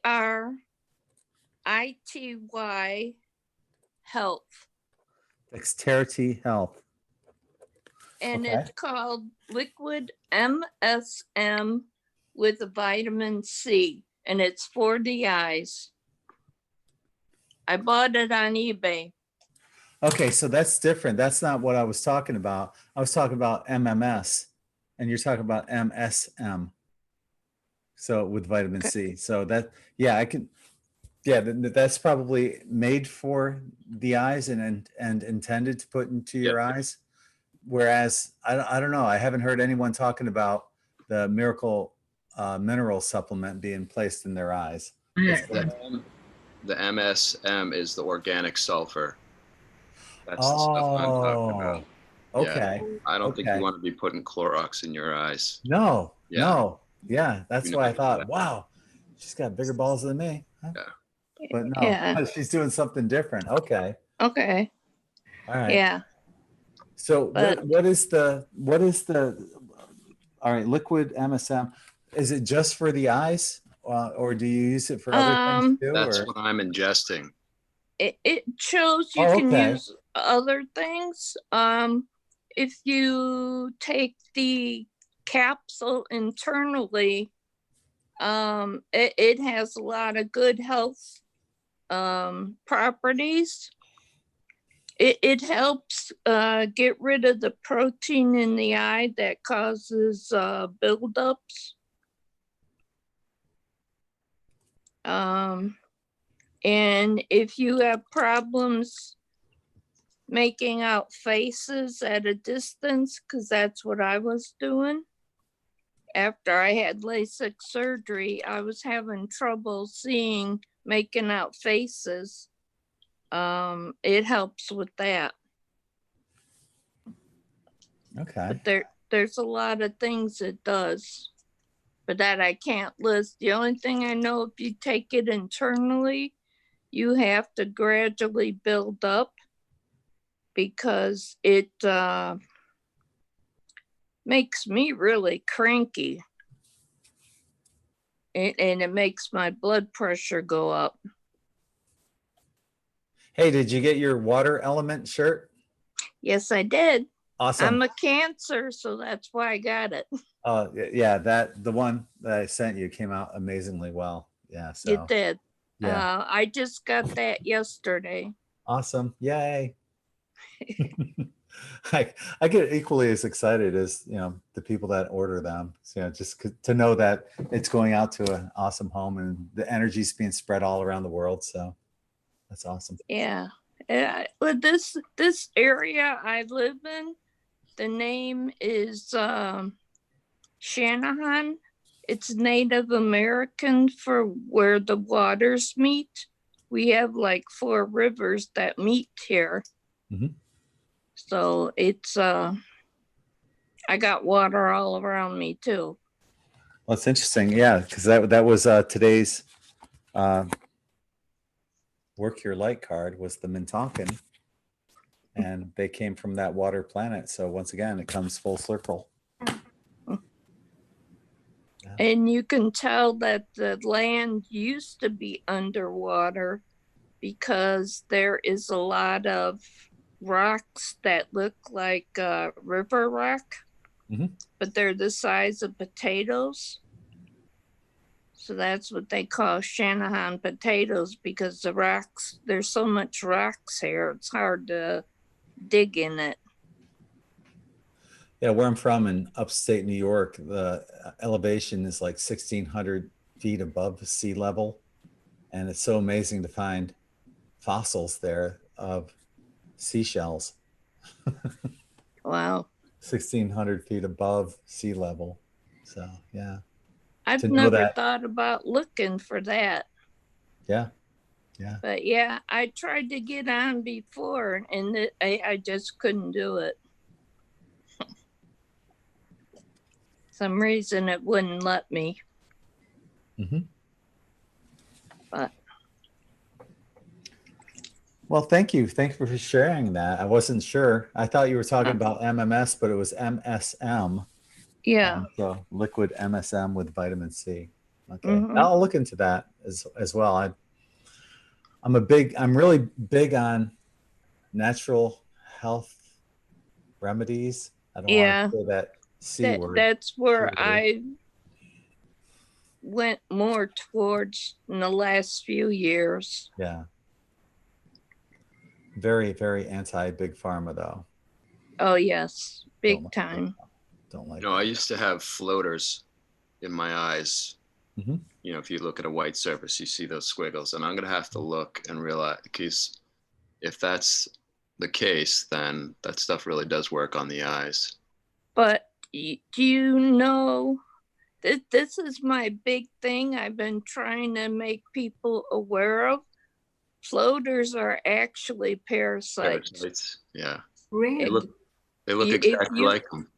Health. Dexterity Health. And Okay. it's called Liquid MSM with vitamin C. And it's for the eyes. I bought it on eBay. Okay, so that's different. That's not what I was talking about. I was talking about MMS, and you're talking about MSM. So with vitamin C. So that, yeah, I can, yeah, that's probably made for the eyes and intended to put into your eyes. Whereas I don't know, I haven't heard anyone talking about the miracle mineral supplement being placed in their eyes. The MSM is the organic sulfur. That's the stuff I'm talking about. Okay. Yeah, I don't think you want to be putting Clorox in your eyes. No, Yeah. no. Yeah, that's You why I know thought, that. wow, she's got bigger balls than me. Huh? Yeah. But no, Yeah. she's doing something different. Okay. Okay. All right. Yeah. So But- what is the all right, liquid MSM, is it just for the eyes or do you use it for other things too? That's or? what I'm ingesting. It shows you Oh, can okay. use other things. If you take the capsule internally, it has a lot of good health properties. It helps get rid of the protein in the eye that causes buildups. And if you have problems making out faces at a distance, because that's what I was doing. After I had LASIK surgery, I was having trouble making out faces. It helps with that. Okay. But there's a lot of things it does, but that I can't list. The only thing I know, if you take it internally, you have to gradually build up because it makes me really cranky. And it makes my blood pressure go up. Hey, did you get your water element shirt? Yes, I did. Awesome. I'm a Cancer, so that's why I got it. Yeah, the one that I sent you came out amazingly well. Yeah, so It did. Yeah. I just got that yesterday. Awesome. Yay. I get equally as excited as, the people that order them. So, just to know that it's going out to an awesome home and the energy's being spread all around the world. So that's awesome. Yeah. But this area I live in, the name is Shanahan. It's Native American for where the waters meet. We have like 4 rivers that meet here. Mhm. So it's I got water all around me too. Well, it's interesting. Yeah, because that was today's Work Your Light card was the Mintonkan. And they came from that water planet. So once again, it comes full circle. And you can tell that the land used to be underwater because there is a lot of rocks that look like river rock, but they're the size of potatoes. So that's what they call Shanahan potatoes because the rocks, there's so much rocks here, it's hard to dig in it. Yeah, where I'm from in upstate New York, the elevation is like 1,600 feet above sea level. And it's so amazing to find fossils there of seashells. Wow. 1,600 feet above sea level. So, yeah. I've To know never that- thought about looking for that. Yeah. Yeah. But yeah, I tried to get on before and I just couldn't do it. Some reason it wouldn't let me. But Well, thank you. Thank you for sharing that. I wasn't sure. I thought you were talking about MMS, but it was MSM. yeah. So liquid MSM with vitamin C. Okay, I'll look into that as well. I'm really big on natural health remedies. I don't want to say that C word. That's where I went more towards in the last few years. Yeah. Very, very anti big pharma though. Oh yes, big Don't time. Don't like. No, I used to have floaters in my eyes. Mm-hmm. You know, if you look at a white surface, you see those squiggles, and I'm gonna have to look and realize, because if that's the case, then that stuff really does work on the eyes. But do you know that this is my big thing I've been trying to make people aware of? Floaters are actually parasites. Yeah. Really? They look exactly like them.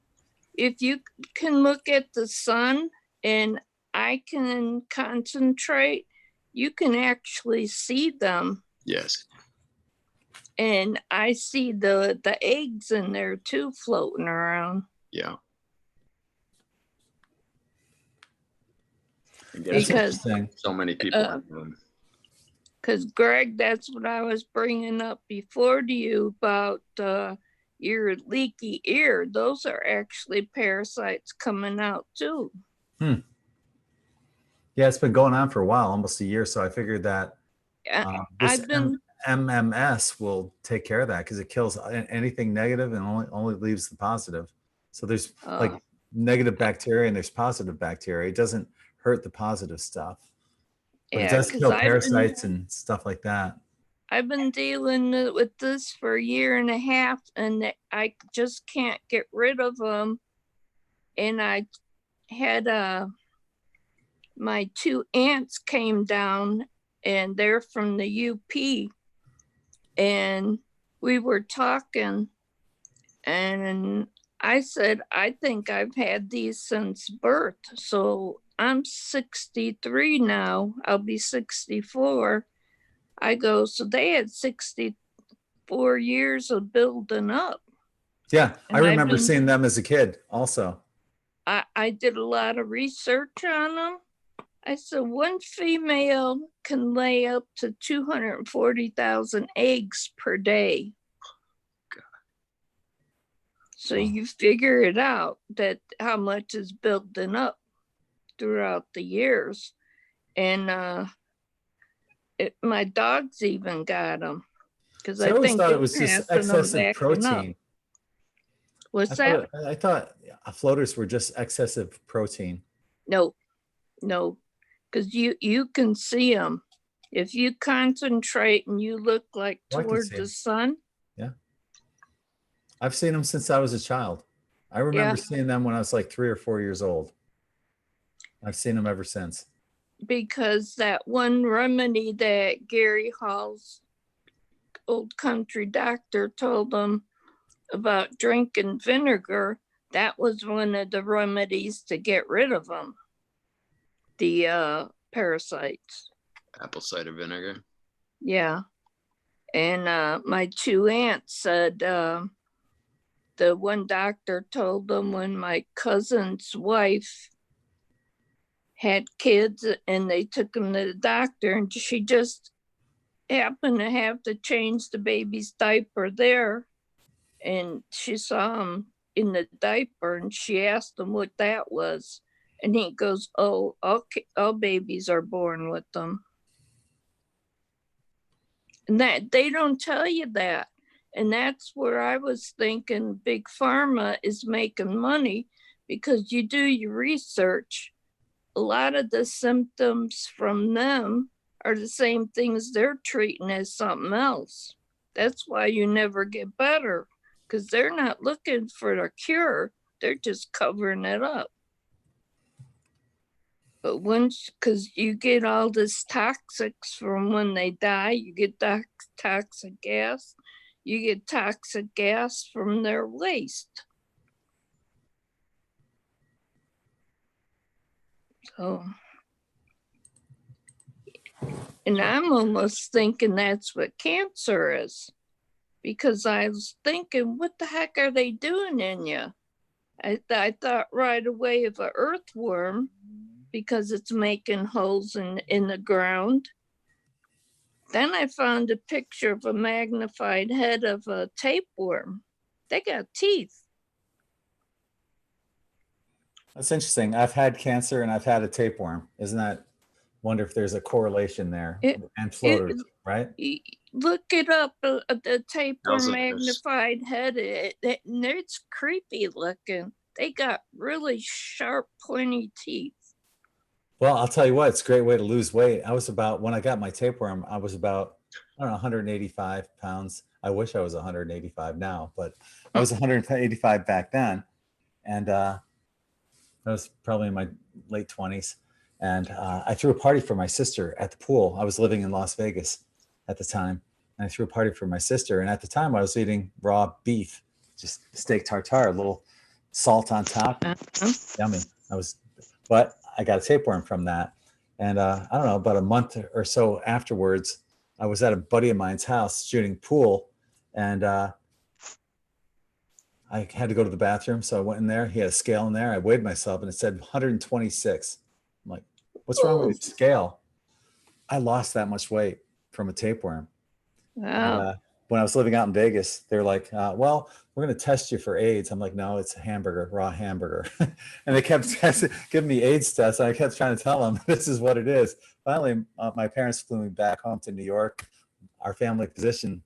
If you can look at the sun and I can concentrate, you can actually see them. Yes. And I see the eggs in there too floating around. Yeah. Because so many people have them. Because Gregg, that's what I was bringing up before to you about your leaky ear. Those are actually parasites coming out too. Yeah, it's been going on for a while, almost a year. So I figured that this MMS will take care of that because it kills anything negative and only leaves the positive. So there's like negative bacteria and there's positive bacteria. It doesn't hurt the positive stuff. But it does kill parasites and stuff like that. I've been dealing with this for a year and a half and I just can't get rid of them. And I had my 2 aunts came down and they're from the UP. And we were talking and I said, I think I've had these since birth. So I'm 63 now. I'll be 64. I go, so they had 64 years of building up. Yeah, I remember seeing them as a kid also. I did a lot of research on them. I said one female can lay up to 240,000 eggs per day. God. So you figure it out that how much is building up throughout the years. And my dogs even got them. Because I always think thought it was just excessive protein. What's that? I thought floaters were just excessive protein. No, because you can see them. If you concentrate and you look like toward the sun. Yeah. I've seen them since I was a child. I remember seeing them when I was like 3 or 4 years old. I've seen them ever since. Because that one remedy that Gary Hall's old country doctor told them about drinking vinegar, that was one of the remedies to get rid of them, the parasites. Apple cider vinegar. Yeah. And my 2 aunts said the one doctor told them when my cousin's wife had kids and they took them to the doctor and she just happened to have to change the baby's diaper there. And she saw him in the diaper and she asked him what that was. And he goes, oh, okay, all babies are born with them. And that they don't tell you that. And that's where I was thinking Big Pharma is making money because you do your research. A lot of the symptoms from them are the same things they're treating as something else. That's why you never get better. Because they're not looking for a cure, they're just covering it up. But because you get all this toxics from when they die, you get toxic gas, you get toxic gas from their waste. So, and I'm almost thinking that's what cancer is. Because I was thinking, what the heck are they doing in you? I thought right away of an earthworm, because it's making holes in the ground. Then I found a picture of a magnified head of a tapeworm. They got teeth. That's interesting. I've had cancer and I've had a tapeworm. Isn't that? Wonder if there's a correlation there. And floaters, right? Look it up. The tapeworm Thousands. magnified head. It's creepy looking. They got really sharp, pointy teeth. Well, I'll tell you what, it's a great way to lose weight. When I got my tapeworm, I was about, I don't know, 185 pounds. I wish I was 185 now, but I was 185 back then. And I was probably in my late 20s. And I threw a party for my sister at the pool. I was living in Las Vegas at the time. And I threw a party for my sister. And at the time I was eating raw beef, just steak tartare, a little salt on top. Yummy. But I got a tapeworm from that. And I don't know, about a month or so afterwards, I was at a buddy of mine's house shooting pool. And I had to go to the bathroom. So I went in there. He had a scale in there. I weighed myself and it said 126. I'm like, what's wrong with the scale? I lost that much weight from a tapeworm. Wow. And, when I was living out in Vegas, they're like, well, we're going to test you for AIDS. I'm like, no, it's a hamburger, raw hamburger. And they kept giving me AIDS tests. And I kept trying to tell them this is what it is. Finally, my parents flew me back home to New York. Our family physician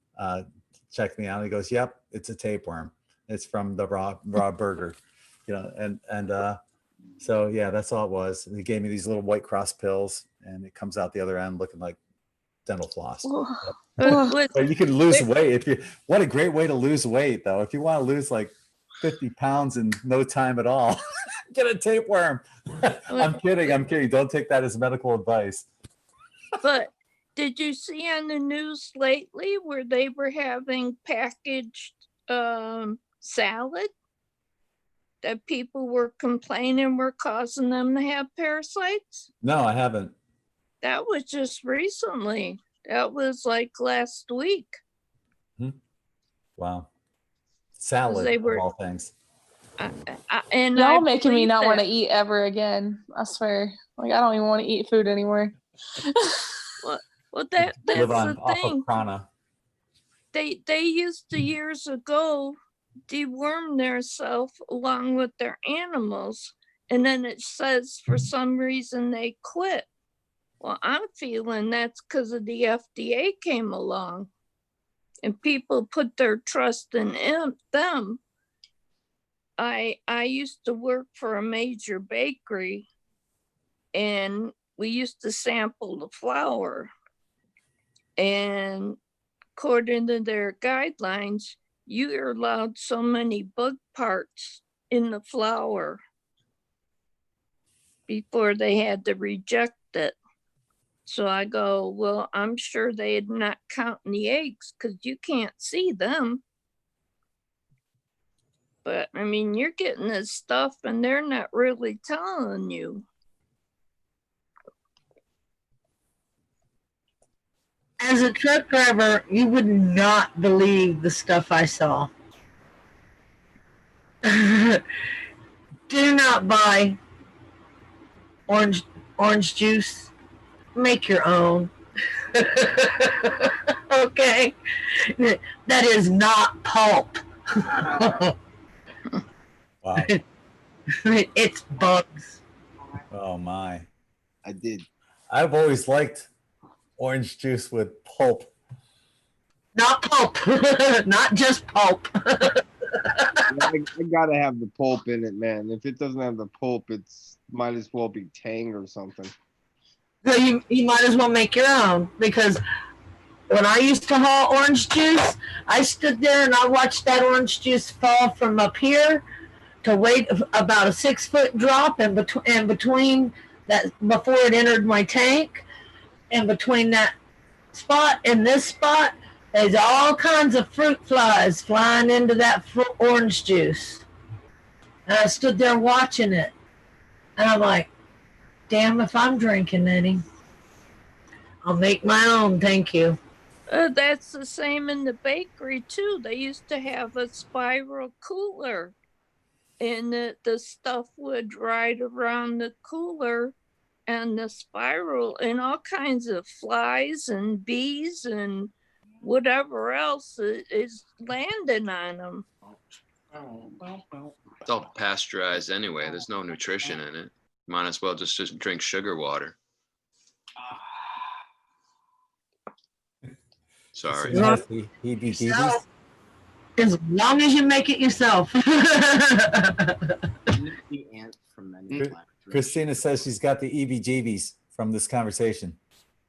checked me out. He goes, yep, it's a tapeworm. It's from the raw burger, you know, and so yeah, that's all it was. And he gave me these little White Cross pills, and it comes out the other end looking like dental floss. But you can lose weight what a great way to lose weight, though. If you want to lose like 50 pounds in no time at all, get a tapeworm. I'm kidding. Don't take that as medical advice. But did you see on the news lately where they were having packaged salad that people were complaining were causing them to have parasites? No, I haven't. That was just recently. That was like last week. Wow. Salad of all things. And y'all making me not want to eat ever again. I swear. Like, I don't even want to eat food anymore. Well, that's the thing. Of prana. They used to years ago deworm themselves along with their animals, and then it says for some reason they quit. Well, I'm feeling that's because of the FDA came along and people put their trust in them. I used to work for a major bakery, and we used to sample the flour, and according to their guidelines, you are allowed so many bug parts in the flour before they had to reject it. So I go, well, I'm sure they're not counting the eggs because you can't see them. But I mean, you're getting this stuff and they're not really telling you. As a truck driver, you would not believe the stuff I saw. Do not buy orange juice. Make your own. Okay? That is not pulp. Wow. It's bugs. Oh my. I did. I've always liked orange juice with pulp. Not pulp. Not just pulp. I gotta have the pulp in it, man. If it doesn't have the pulp, it's might as well be Tang or something. So you might as well make your own, because when I used to haul orange juice, I stood there and I watched that orange juice fall from up here to wait about a 6-foot drop, and between that, before it entered my tank, and between that spot and this spot, there's all kinds of fruit flies flying into that orange juice. And I stood there watching it, and I'm like, damn if I'm drinking any. I'll make my own, thank you. That's the same in the bakery too. They used to have a spiral cooler, and the stuff would ride around the cooler and the spiral and all kinds of flies and bees and whatever else is landing on them. It's all pasteurized anyway. There's no nutrition in it. Might as well just drink sugar water. Sorry. Yourself, as long as you make it yourself. Christina says she's got the EBGBs from this conversation.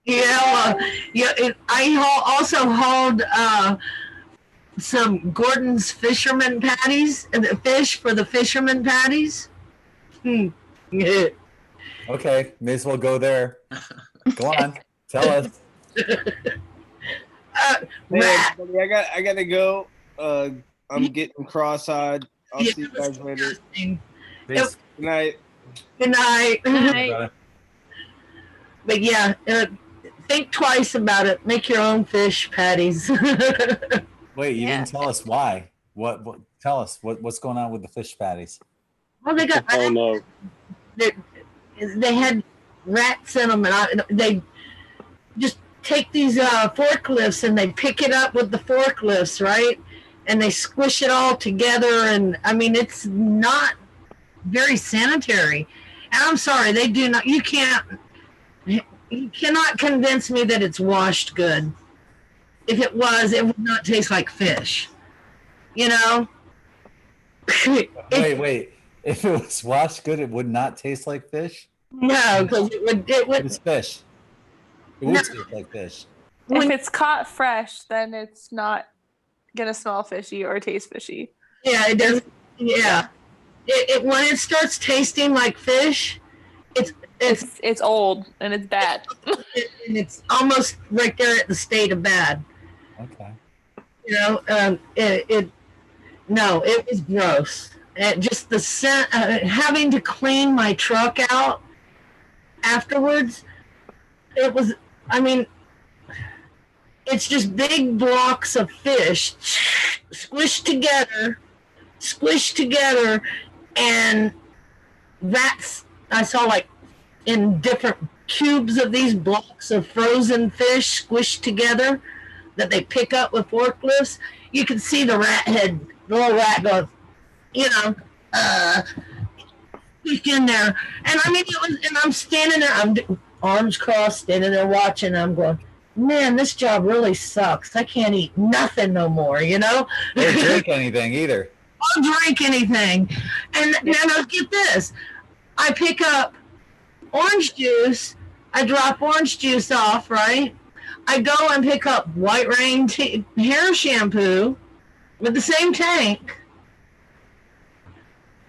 Yeah, well, yeah. I also hold some Gordon's fisherman patties, the fish for the fisherman patties. Yeah. Okay, may as well go there. Go on, tell us. Hey, everybody, I gotta go. I'm getting cross-eyed. I'll see you guys later. Good night. Good night. Night. But yeah, think twice about it. Make your own fish patties. Wait, you didn't tell us why. What? Tell us what's going on with the fish patties. Well, they got. Oh no. They had rats in them, and they just take these forklifts and they pick it up with the forklifts, right? And they squish it all together, and I mean, it's not very sanitary. And I'm sorry, they do not. You cannot convince me that it's washed good. If it was, it would not taste like fish. You know? Wait. If it was washed good, it would not taste like fish? No, because it would. It's fish. It would taste like fish. If it's caught fresh, then it's not gonna smell fishy or taste fishy. Yeah, it does. Yeah. It when it starts tasting like fish, it's old and it's bad. And it's almost right there at the state of bad. Okay. You know, it was gross. Just the scent, having to clean my truck out afterwards. It was. I mean, it's just big blocks of fish squished together, and rats. I saw like in different cubes of these blocks of frozen fish squished together that they pick up with forklifts. You can see the rat head, the little rat goes, you know, in there. And I mean, and I'm standing there, I'm arms crossed, standing there watching. I'm going, man, this job really sucks. I can't eat nothing no more, you know? Or drink anything either. I'll drink anything. And now get this. I pick up orange juice. I drop orange juice off, right? I go and pick up White Rain hair shampoo with the same tank.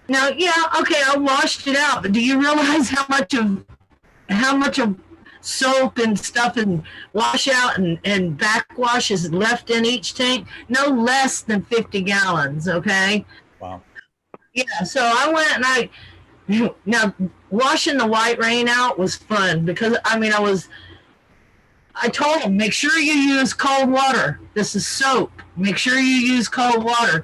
Now, yeah, okay, I washed it out, but do you realize how much of soap and stuff and wash out and backwash is left in each tank? No less than 50 gallons, okay? Wow. Yeah, so I went and now washing the White Rain out was fun because, I mean, I told them, make sure you use cold water. This is soap. Make sure you use cold water.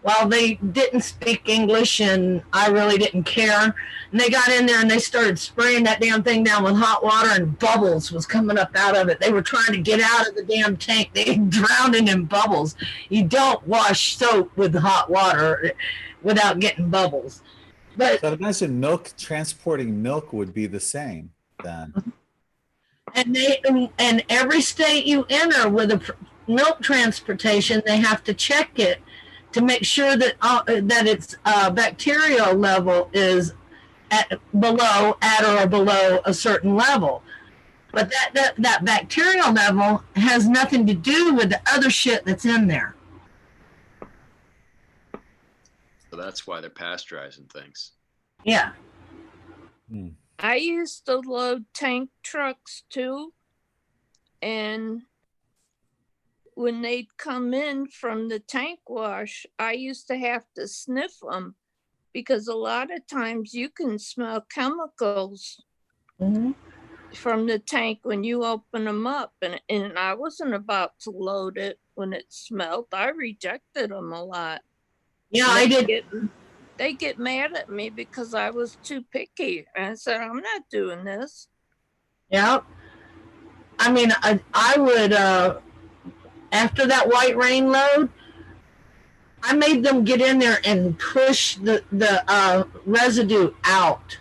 Well, they didn't speak English, and I really didn't care. And they got in there, and they started spraying that damn thing down with hot water, and bubbles was coming up out of it. They were trying to get out of the damn tank. They drowned in bubbles. You don't wash soap with hot water without getting bubbles. But so I imagine transporting milk would be the same then. And every state you enter with a milk transportation, they have to check it to make sure that its bacterial level is at or below a certain level. But that bacterial level has nothing to do with the other shit that's in there. So that's why they're pasteurizing things. Yeah. I used to load tank trucks too, and when they'd come in from the tank wash, I used to have to sniff them because a lot of times you can smell chemicals from the tank when you open them up, and I wasn't about to load it when it smelled. I rejected them a lot. Yeah, I did. they get mad at me because I was too picky. And I said, I'm not doing this. Yeah. I mean, I would, after that white rain load, I made them get in there and push the residue out.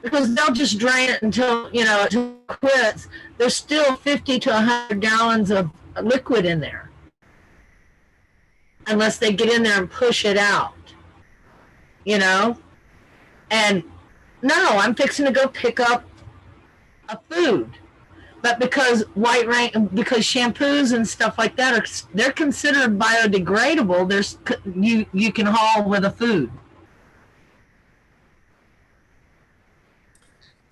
Because they'll just drain it until, you know, it quits. There's still 50 to 100 gallons of liquid in there. Unless they get in there and push it out. You know? And no, I'm fixing to go pick up a food. But because white rain, because shampoos and stuff like that they're considered biodegradable, you can haul with a food.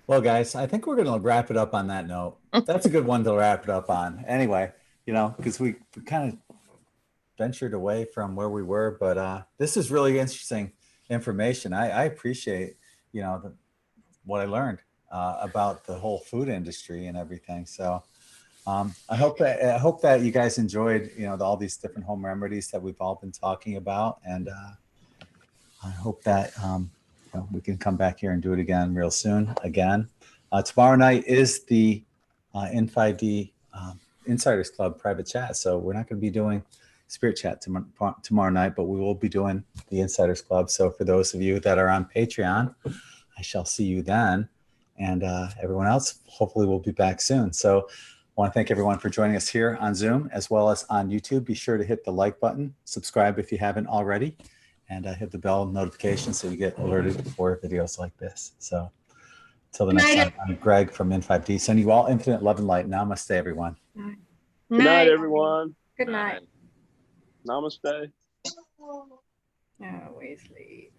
Well, guys, I think we're going to wrap it up on that note. That's a good one to wrap it up on. Anyway, you know, because we kind of ventured away from where we were, but this is really interesting information. I appreciate, you know, what I learned about the whole food industry and everything. So I hope that you guys enjoyed, you know, all these different home remedies that we've all been talking about, and I hope that you know, we can come back here and do it again real soon. Again, tomorrow night is the In5D Insiders Club private chat, so we're not going to be doing Spirit Chat tomorrow night, but we will be doing the Insiders Club. So for those of you that are on Patreon, I shall see you then. And everyone else, hopefully we'll be back soon. So I want to thank everyone for joining us here on Zoom as well as on YouTube. Be sure to hit the like button, subscribe if you haven't already, and hit the bell notification so you get alerted for videos like this. So until the next time, I'm Greg from In5D. Sending you all infinite love and light. Namaste, everyone. Good night, everyone. Good night. Namaste. Always leave.